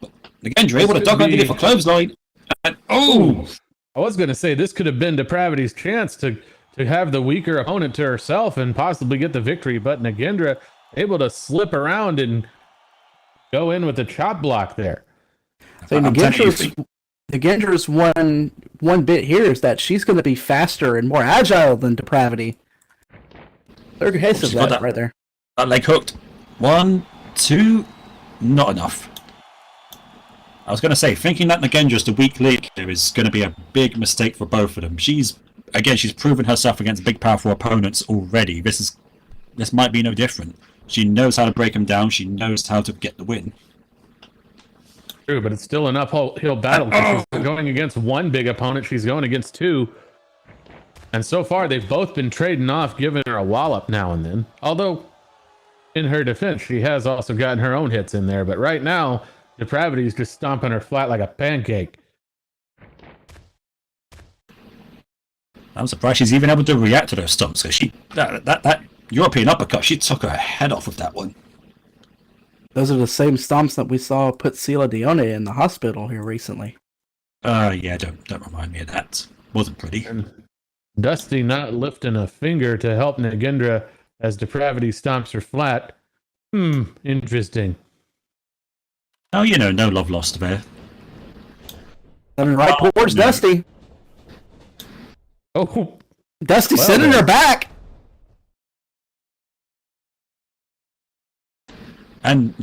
But Nagendra able to duck underneath a clothesline. And oh! I was going to say this could have been Depravity's chance to have the weaker opponent to herself and possibly get the victory, but Nagendra able to slip around and go in with the chop block there. So Nagendra's one bit here is that she's going to be faster and more agile than Depravity. Third case of She's got that right there. That leg hooked. 1, 2, not enough. I was going to say, thinking that Nagendra's the weak link there is going to be a big mistake for both of them. She's proven herself against big, powerful opponents already. This might be no different. She knows how to break them down. She knows how to get the win. True, but it's still an uphill battle because she's going against one big opponent. She's going against two. And so far, they've both been trading off, giving her a wallop now and then. Although, in her defense, she has also gotten her own hits in there. But right now, Depravity's just stomping her flat like a pancake. I'm surprised she's even able to react to those stumps, because that European uppercut, she took her head off with that one. Those are the same stomps that we saw put Sela Dione in the hospital here recently. Yeah, don't remind me of that. Wasn't pretty. And Dusty not lifting a finger to help Nagendra as Depravity stomps her flat. Interesting. Oh, no love lost there. Coming right towards no. Dusty. Oh, Dusty Well, sending her back. And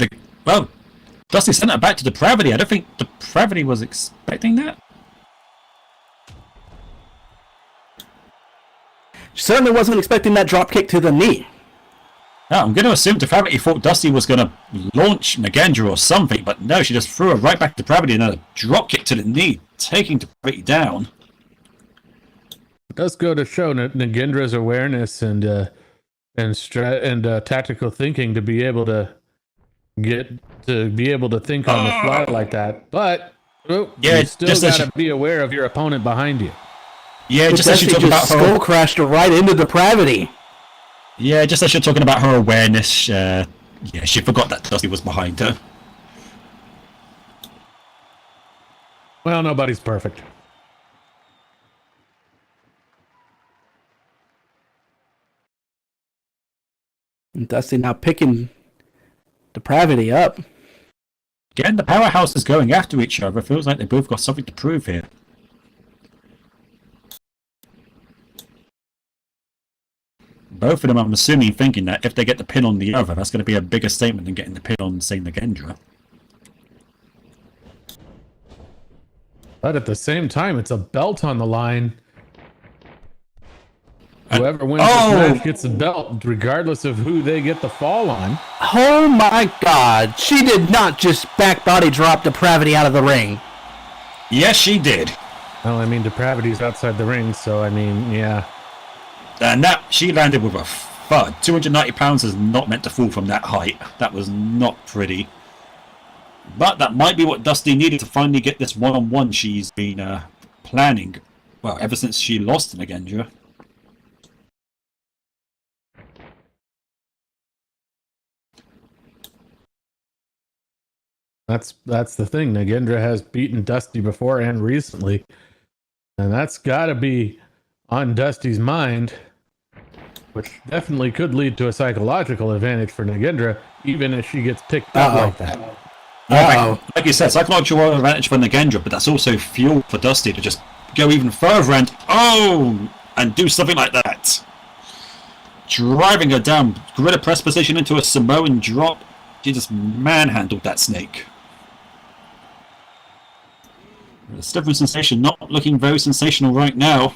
Dusty sent it back to Depravity. I don't think Depravity was expecting that. She certainly wasn't expecting that drop kick to the knee. No, I'm going to assume Depravity thought Dusty was going to launch Nagendra or something, but no, she just threw her right back to Depravity and a drop kick to the knee, taking Depravity down. it does go to show Nagendra's awareness and tactical thinking to be able to think on the fly like that. But you still got to be aware of your opponent behind you. Yeah, just as Dusty you're talking about skull her. crashed her right into Depravity. Yeah, just as you're talking about her awareness. She forgot that Dusty was behind her. Well, nobody's perfect. And Dusty now picking Depravity up. Again, the powerhouse is going after each other. It feels like they both got something to prove here. Both of them, I'm assuming, thinking that if they get the pin on the other, that's going to be a bigger statement than getting the pin on, say, Nagendra. But at the same time, it's a belt on the line. Whoever wins this match gets the belt, regardless of who they get the fall on. Oh my god, she did not just back body drop Depravity out of the ring. Yes, she did. Well, I mean, Depravity's outside the ring, so I mean, yeah. And that, she landed with a thud. 290 pounds is not meant to fall from that height. That was not pretty. But that might be what Dusty needed to finally get this one-on-one she's been planning. Well, ever since she lost to Nagendra. That's the thing. Nagendra has beaten Dusty before and recently. And that's got to be on Dusty's mind, which definitely could lead to a psychological advantage for Nagendra, even if she gets picked up like that. Yeah, like you said, psychological advantage for Nagendra, but that's also fuel for Dusty to just go even further and do something like that. Driving her down, gorilla press position into a Samoan drop. She just manhandled that snake. Slippery Sensation not looking very sensational right now.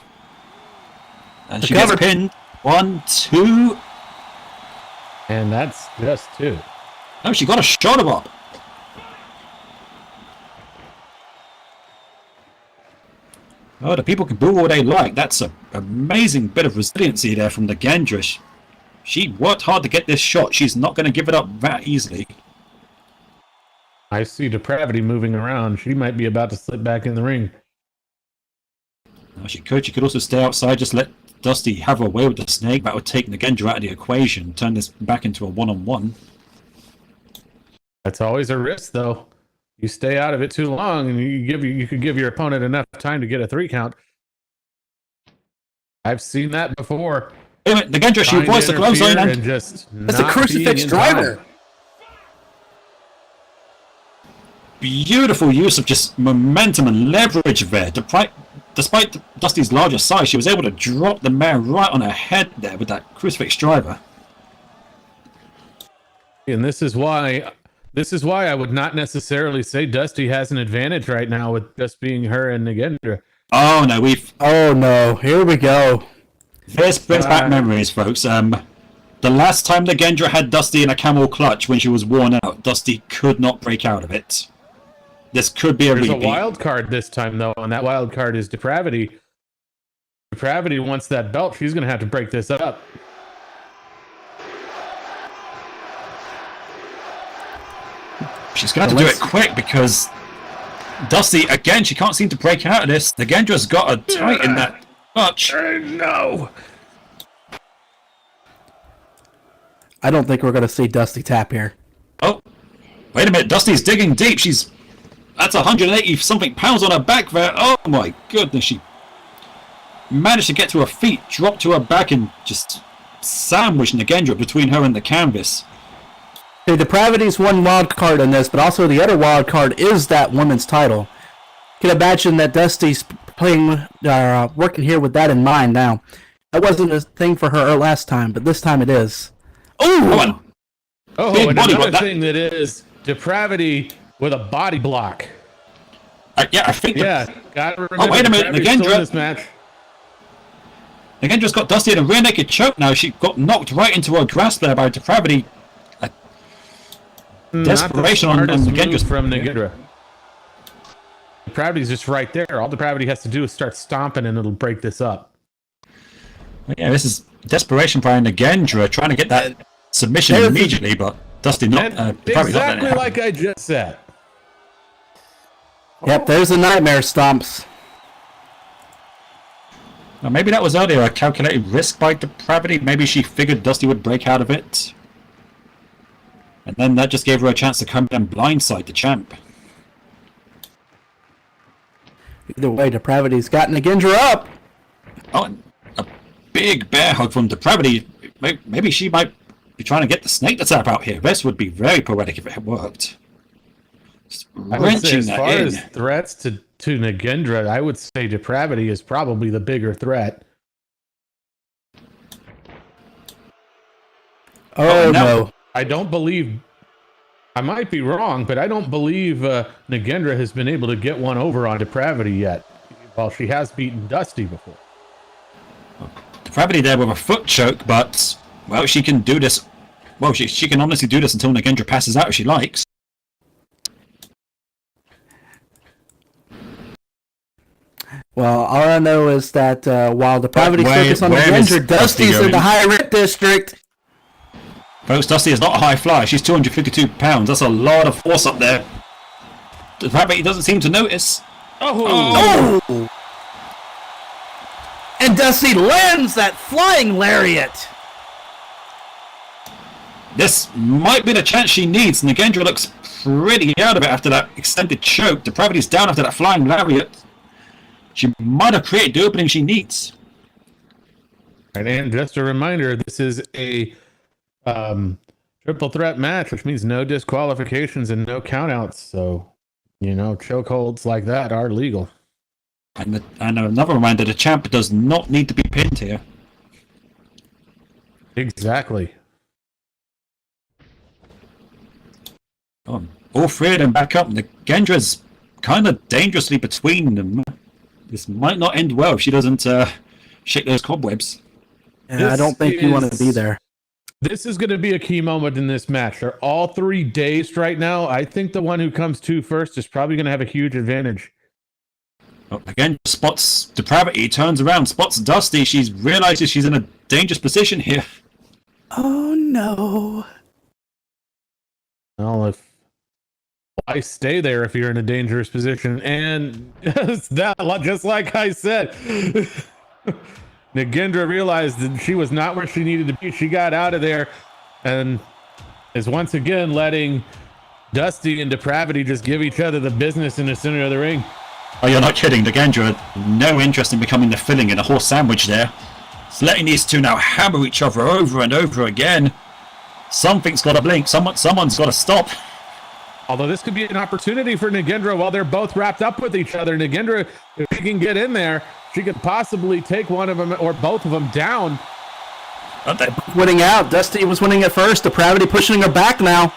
And she gets pinned. 1, 2. And that's just 2. No, she got a shot up. Oh, the people can boo all they like. That's an amazing bit of resiliency there from the Nagendra. She worked hard to get this shot. She's not going to give it up that easily. I see Depravity moving around. She might be about to slip back in the ring. No, she could. She could also stay outside, just let Dusty have her way with the snake. That would take Nagendra out of the equation, turn this back into a one-on-one. That's always a risk, though. You stay out of it too long, and you could give your opponent enough time to get a 3 count. I've seen that before. Nagendra, she avoids the clothesline and just that's a crucifix driver. Beautiful use of just momentum and leverage there. Despite Dusty's larger size, she was able to drop the man right on her head there with that crucifix driver. And this is why This is why I would not necessarily say Dusty has an advantage right now with just being her and Nagendra. Oh no, Oh no, here we go. There's bad memories, folks. The last time Nagendra had Dusty in a camel clutch when she was worn out, Dusty could not break out of it. This could be a There's repeat. a wild card this time, though, and that wild card is Depravity. Depravity wants that belt. She's going to have to break this up. She's going to have to do it quick because Dusty, again, she can't seem to break out of this. Nagendra's got her tight in that clutch. No. I don't think we're going to see Dusty tap here. Oh, wait a minute. Dusty's digging deep. That's 180 something pounds on her back there. Oh my goodness. She managed to get to her feet, drop to her back, and just sandwich Nagendra between her and the canvas. The Depravity's one wild card in this, but also the other wild card is that women's title. You can imagine that Dusty's working here with that in mind now. That wasn't a thing for her last time, but this time it is. Oh, and another thing that is Depravity with a body block. yeah, I think. Gotta remember. Wait a minute, Nagendra. This match. Nagendra's got Dusty in a rear naked choke now. She got knocked right into her grasp there by Depravity. Desperation on Nagendra's from Nagendra. Depravity's just right there. All Depravity has to do is start stomping, and it'll break this up. Yeah, this is desperation by Nagendra trying to get that submission immediately, but Dusty not. Exactly like I just said. Yep, there's the nightmare stomps. Now, maybe that was earlier a calculated risk by Depravity. Maybe she figured Dusty would break out of it. And then that just gave her a chance to come and blindside the champ. Either way, Depravity's got Nagendra up. Oh, and a big bear hug from Depravity. Maybe she might be trying to get the snake to tap out here. This would be very poetic if it had worked. Just wrenching as far as threats to Nagendra, I would say Depravity is probably the bigger threat. Oh, no. I don't believe, I might be wrong, but I don't believe Nagendra has been able to get one over on Depravity yet. Well, she has beaten Dusty before. Depravity there with a foot choke, but, well, she can do this. Well, she can honestly do this until Nagendra passes out if she likes. Well, all I know is that while Depravity focus on Nagendra, Dusty's in the high risk district. Folks, Dusty is not a high flyer. She's 252 pounds. That's a lot of force up there. Depravity doesn't seem to notice. Oh! And Dusty lands that flying lariat. This might be the chance she needs. Nagendra looks pretty out of it after that extended choke. Depravity's down after that flying lariat. She might have created the opening she needs. And just a reminder, this is a triple threat match, which means no disqualifications and no countouts. So, chokeholds like that are legal. And another reminder, the champ does not need to be pinned here. Exactly. All three of them back up. Nagendra's kind of dangerously between them. This might not end well if she doesn't shake those cobwebs. Yeah, I don't think you want to be there. This is going to be a key moment in this match. They're all three dazed right now. I think the one who comes to first is probably going to have a huge advantage. Again, spots Depravity, turns around, spots Dusty. She realizes she's in a dangerous position here. Oh no. Well, why stay there if you're in a dangerous position? And just like I said, Nagendra realized that she was not where she needed to be. She got out of there and is once again letting Dusty and Depravity just give each other the business in the center of the ring. Oh, you're not kidding. Nagendra had no interest in becoming the filling in a horse sandwich there. It's letting these two now hammer each other over and over again. Something's got to blink. Someone's got to stop. Although this could be an opportunity for Nagendra while they're both wrapped up with each other. Nagendra, if she can get in there, she could possibly take one of them or both of them down. Winning out. Dusty was winning at first. Depravity pushing her back now.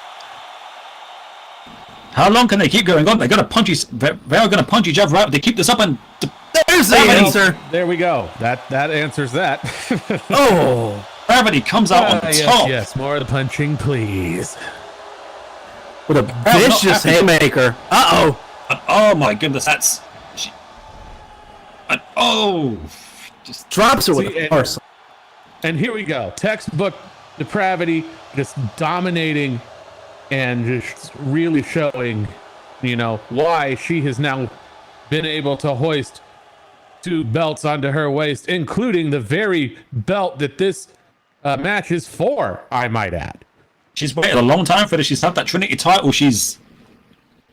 How long can they keep going on? They're going to punch each. They are going to punch each other out. They keep this up, and There's the answer. There we go. That answers that. Oh. Gravity comes out on yes, top. yes, more of the punching, please. With a vicious haymaker. Uh-oh. And, oh my goodness, that's. And, oh. Just Drops her with See, a force. And here we go. Textbook depravity, just dominating and just really showing, why she has now been able to hoist 2 belts onto her waist, including the very belt that this match is for, I might add. She's waited a long time for this. She's had that Trinity title. She's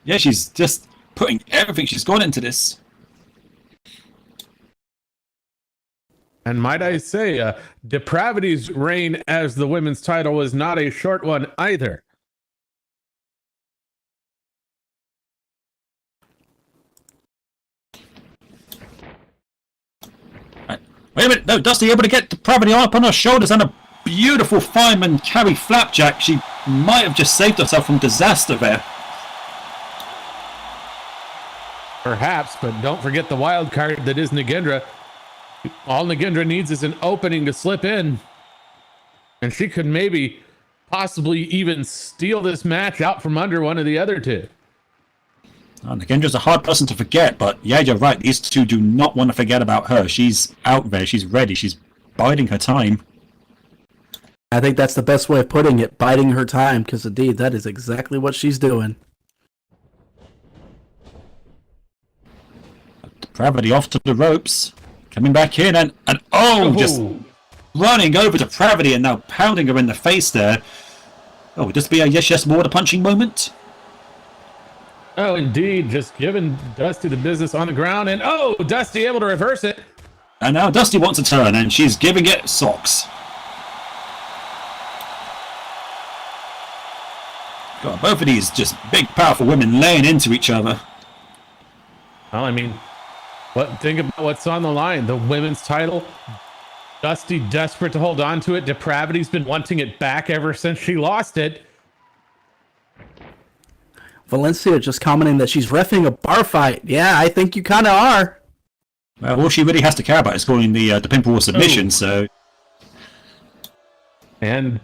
just putting everything she's got into this. And might I say, Depravity's reign as the women's title was not a short one either. Wait a minute, no, Dusty able to get Depravity up on her shoulders and a beautiful fireman carry flapjack. She might have just saved herself from disaster there. Perhaps, but don't forget the wild card that is Nagendra. All Nagendra needs is an opening to slip in. And she could maybe, possibly even steal this match out from under one of the other two. Oh, Nagendra's a hard person to forget, but yeah, you're right. These two do not want to forget about her. She's out there. She's ready. She's biding her time. I think that's the best way of putting it, biding her time, because indeed, that is exactly what she's doing. Depravity off to the ropes. Coming back in and just running over Depravity and now pounding her in the face there. Oh, would this be a yes, more the punching moment? Oh, indeed. Just giving Dusty the business on the ground. And Dusty able to reverse it. And now Dusty wants a turn and she's giving it socks. God, both of these just big, powerful women laying into each other. Well, I mean, think about what's on the line. The women's title. Dusty desperate to hold on to it. Depravity's been wanting it back ever since she lost it. Valencia just commenting that she's reffing a bar fight. Yeah, I think you kind of are. Well, all she really has to care about is scoring the pinfall submission, so... And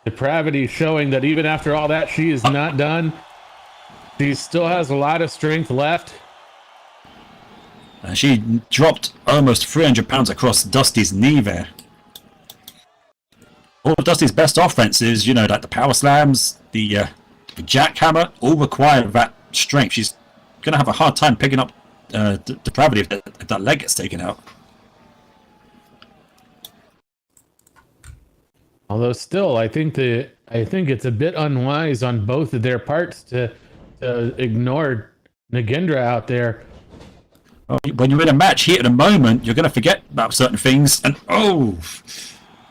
Depravity showing that even after all that, she is not done. She still has a lot of strength left. She dropped almost 300 pounds across Dusty's knee there. All of Dusty's best offenses, like the power slams, the jackhammer, all require that strength. She's going to have a hard time picking up Depravity if that leg gets taken out. Although still, I think it's a bit unwise on both of their parts to ignore Nagendra out there. When you're in a match here at the moment, you're going to forget about certain things, and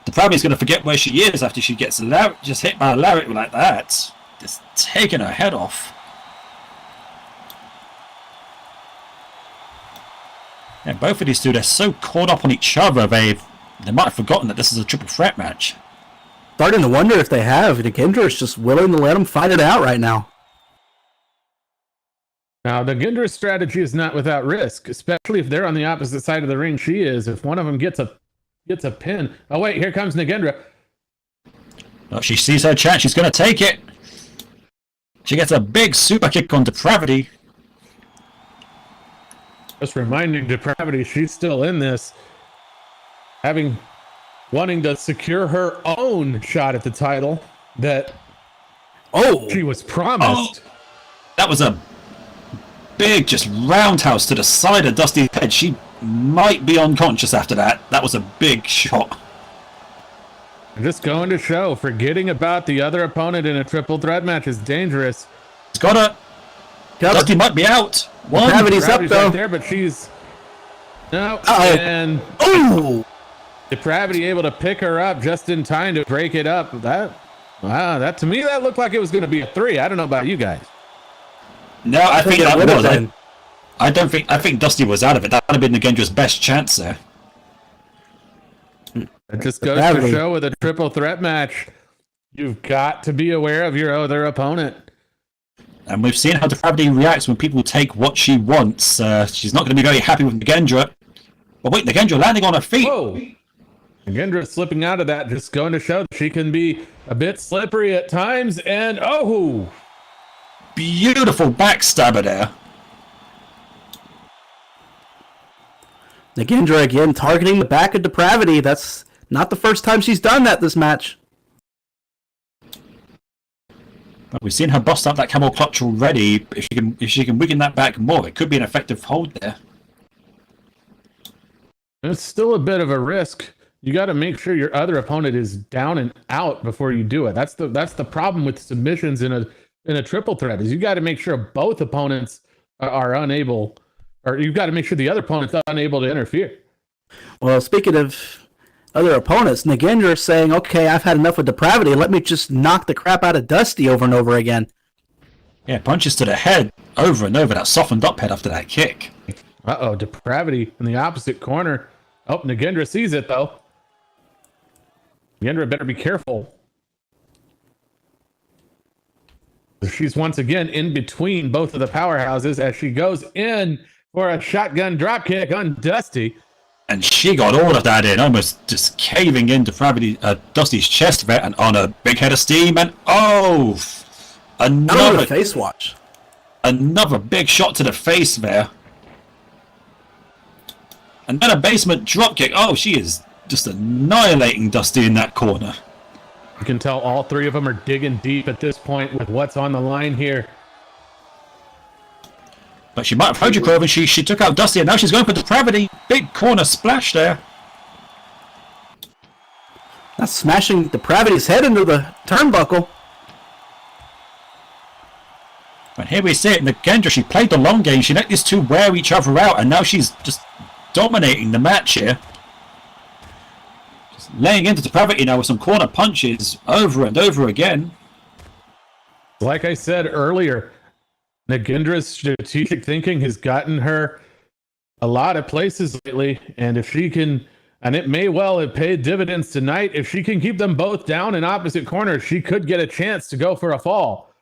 Depravity's going to forget where she is after she gets just hit by a lariat like that. Just taking her head off. Yeah, both of these two, they're so caught up on each other, they might have forgotten that this is a triple threat match. Starting to wonder if they have. Nagendra is just willing to let them fight it out right now. Now, Nagendra's strategy is not without risk, especially if they're on the opposite side of the ring she is. If one of them gets a pin. Oh, wait, here comes Nagendra. Oh, she sees her chance. She's going to take it. She gets a big super kick on Depravity. Just reminding Depravity she's still in this. Wanting to secure her own shot at the title that she was promised. That was a big just roundhouse to the side of Dusty's head. She might be unconscious after that. That was a big shot. Just going to show, forgetting about the other opponent in a triple threat match is dangerous. It's got her. Dusty might be out. One. Gravity's up though. Right there, but she's no. And Depravity able to pick her up just in time to break it up. That to me that looked like it was going to be a 3. I don't know about you guys. No, I think that was. I think Dusty was out of it. That would have been Nagendra's best chance there. It just goes to show with a triple threat match, you've got to be aware of your other opponent. And we've seen how Depravity reacts when people take what she wants. She's not going to be very happy with Nagendra. But wait, Nagendra landing on her feet. Whoa! Nagendra slipping out of that, just going to show that she can be a bit slippery at times. And oh! Beautiful backstabber there. Nagendra again targeting the back of Depravity. That's not the first time she's done that this match. But we've seen her bust up that camel clutch already. If she can weaken that back more, it could be an effective hold there. It's still a bit of a risk. You got to make sure your other opponent is down and out before you do it. That's the problem with submissions in a triple threat, is you got to make sure both opponents are unable, or you've got to make sure the other opponent's unable to interfere. Well, speaking of other opponents, Nagendra is saying, okay, I've had enough of Depravity. Let me just knock the crap out of Dusty over and over again. Yeah, punches to the head over and over. That softened up head after that kick. Uh-oh, Depravity in the opposite corner. Oh, Nagendra sees it, though. Nagendra better be careful. She's once again in between both of the powerhouses as she goes in for a shotgun dropkick on Dusty. And she got all of that in, almost just caving into Dusty's chest there, and on a big head of steam, and Another face watch. Another big shot to the face there. And then a basement dropkick. Oh, she is just annihilating Dusty in that corner. You can tell all three of them are digging deep at this point with what's on the line here. But she might have heard you, Corbin. She took out Dusty, and now she's going for Depravity. Big corner splash there. That's smashing Depravity's head into the turnbuckle. And here we see it. Nagendra, she played the long game. She let these two wear each other out, and now she's just dominating the match here. Just laying into Depravity now with some corner punches over and over again. Like I said earlier, Nagendra's strategic thinking has gotten her a lot of places lately, and if she can, and it may well have paid dividends tonight, if she can keep them both down in opposite corners, she could get a chance to go for a fall.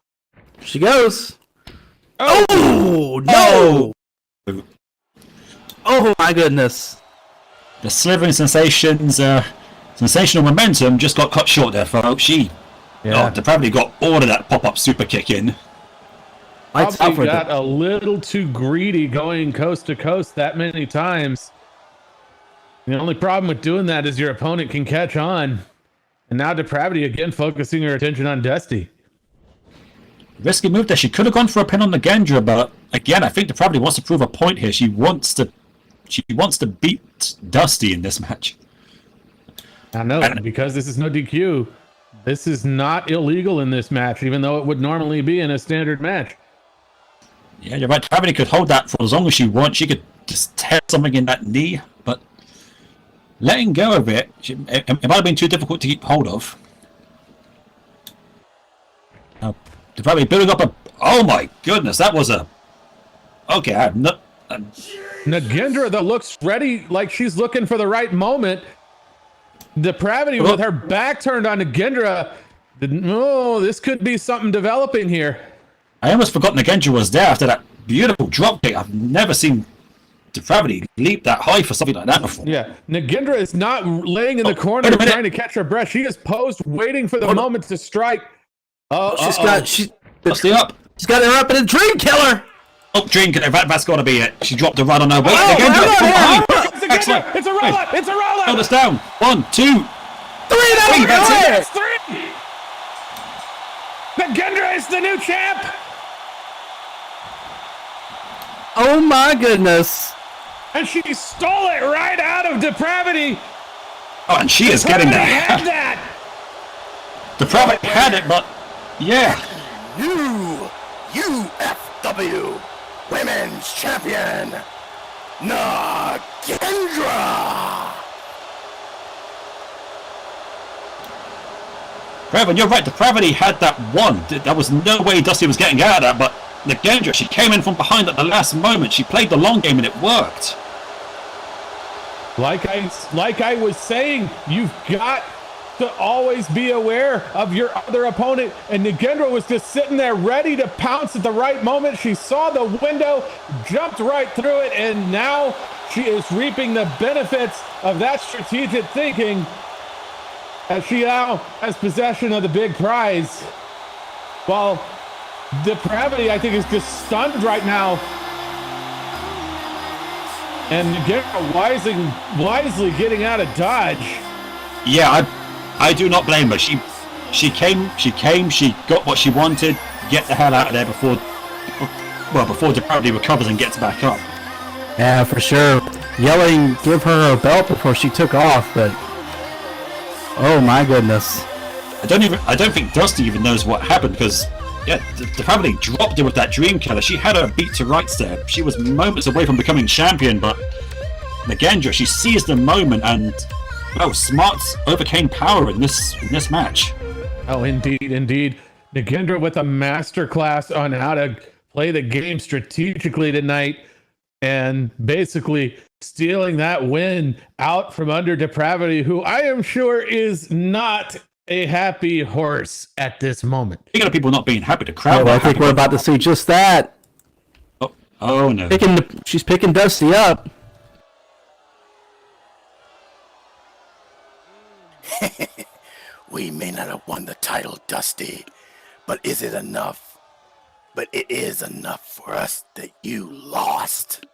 She goes. Oh, no! Oh my goodness. The slithering sensational momentum just got cut short there, folks. Depravity got all of that pop-up super kick in. Probably got a little too greedy going coast to coast that many times. The only problem with doing that is your opponent can catch on. And now Depravity again focusing her attention on Dusty. Risky move there. She could have gone for a pin on Nagendra, but again, I think Depravity wants to prove a point here. She wants to beat Dusty in this match. I know, because this is no DQ. This is not illegal in this match, even though it would normally be in a standard match. Yeah, you're right. Depravity could hold that for as long as she wants. She could just tear something in that knee, but letting go of it, it might have been too difficult to keep hold of. Now, Depravity building up a... Oh my goodness, that was a... Okay, I have not... Nagendra, that looks ready, like she's looking for the right moment. Depravity with her back turned on Nagendra. Oh, this could be something developing here. I almost forgot Nagendra was there after that beautiful dropkick. I've never seen Depravity leap that high for something like that before. Yeah, Nagendra is not laying in the corner trying to catch her breath. She is posed, waiting for the moment to strike. She's got her up in a dream killer. Oh, dream killer. That's got to be it. She dropped the run on her way. Excellent. It's a roll up. It's a roll up. Hold us down. 1, 2, 3. That's three. Nagendra is the new champ. Oh my goodness. And she stole it right out of Depravity. Oh, and she is getting that. Depravity had it, but yeah. New UFW Women's Champion, Nagendra. Revan, you're right. Depravity had that one. There was no way Dusty was getting out of that, but Nagendra, she came in from behind at the last moment. She played the long game and it worked. Like I was saying, you've got to always be aware of your other opponent. And Nagendra was just sitting there ready to pounce at the right moment. She saw the window, jumped right through it, and now she is reaping the benefits of that strategic thinking as she now has possession of the big prize. While Depravity, I think, is just stunned right now. And Nagendra wisely getting out of dodge. Yeah, I do not blame her. She came, she got what she wanted. Get the hell out of there before Depravity recovers and gets back up. Yeah, for sure. Yelling, give her a belt before she took off, but oh my goodness. I don't think Dusty even knows what happened because Depravity dropped her with that dream killer. She had her beat to rights there. She was moments away from becoming champion, but Nagendra, she seized the moment and smarts overcame power in this match. Oh, indeed. Nagendra with a masterclass on how to play the game strategically tonight and basically stealing that win out from under Depravity, who I am sure is not a happy horse at this moment. Speaking of people not being happy, the crowd. I think we're about to see just that. Oh no. She's picking Dusty up. We may not have won the title, Dusty, but is it enough? But it is enough for us that you lost.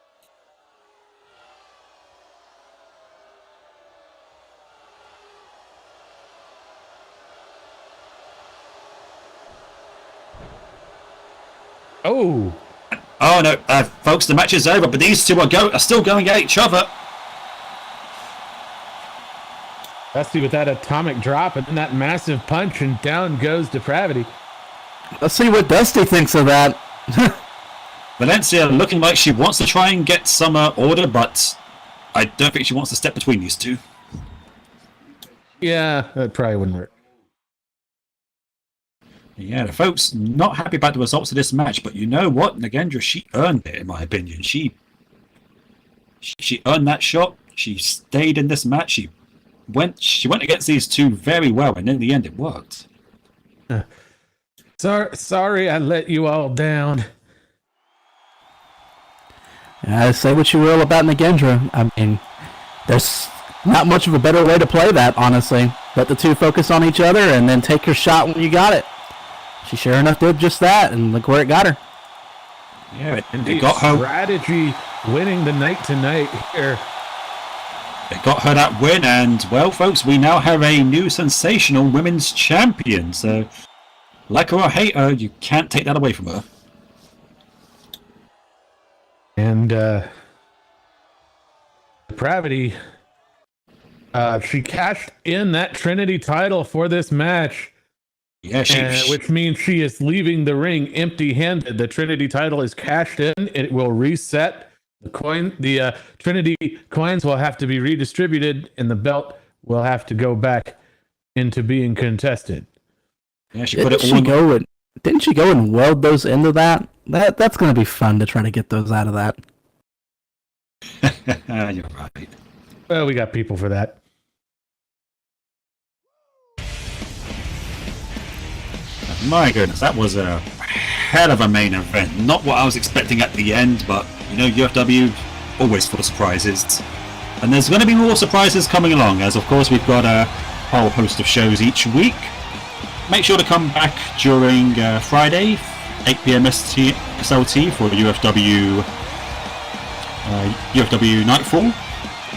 Oh no, folks, the match is over, but these two are still going at each other. Dusty with that atomic drop and then that massive punch, and down goes Depravity. Let's see what Dusty thinks of that. Valencia looking like she wants to try and get some order, but I don't think she wants to step between these two. Yeah, that probably wouldn't work. Yeah, the folks not happy about the results of this match, but you know what? Nagendra, she earned it, in my opinion. She earned that shot. She stayed in this match. She went against these two very well, and in the end, it worked. Sorry, I let you all down. Say what you will about Nagendra. I mean, there's not much of a better way to play that, honestly. Let the two focus on each other and then take your shot when you got it. She sure enough did just that, and look where it got her. Yeah, Indeed, it got her. Strategy winning the night tonight here. It got her that win, and well, folks, we now have a new sensational women's champion. So, like her or hate her, you can't take that away from her. And Depravity, she cashed in that Trinity title for this match. Yeah, which means she is leaving the ring empty-handed. The Trinity title is cashed in. It will reset. The Trinity coins will have to be redistributed, and the belt will have to go back into being contested. Yeah, didn't she go and weld those into that? That's going to be fun to try to get those out of that. You're right. Well, we got people for that. My goodness, that was a hell of a main event. Not what I was expecting at the end, but you know, UFW always full of surprises. And there's going to be more surprises coming along, as of course we've got a whole host of shows each week. Make sure to come back during Friday, 8 p.m. SLT for UFW Nightfall.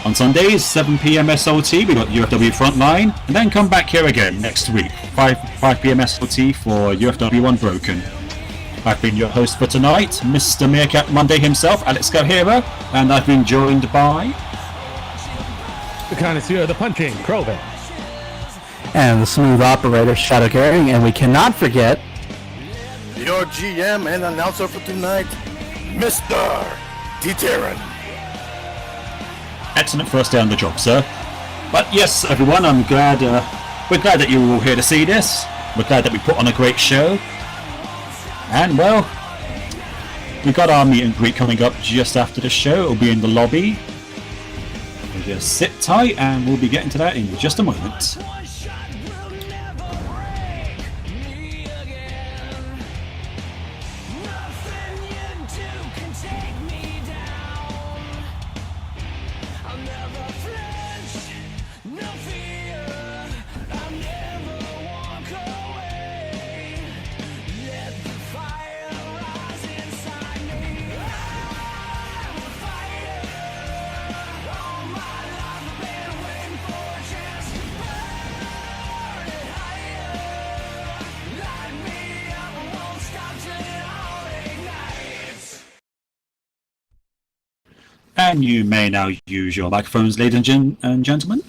On Sundays, 7 p.m. SLT, we got UFW Frontline, and then come back here again next week, 5 p.m. SLT for UFW Unbroken. I've been your host for tonight, Mr. Meerkat Monday himself, Alex Cohera, and I've been joined by the connoisseur, the punching, Krovan. And the smooth operator, Shadow Carrying, and we cannot forget your GM and announcer for tonight, Mr. T-Terran. Excellent first day on the job, sir. But yes, everyone, we're glad that you were all here to see this. We're glad that we put on a great show. And well, we got our meet and greet coming up just after the show. It'll be in the lobby. We'll just sit tight and we'll be getting to that in just a moment. And you may now use your microphones, ladies and gentlemen.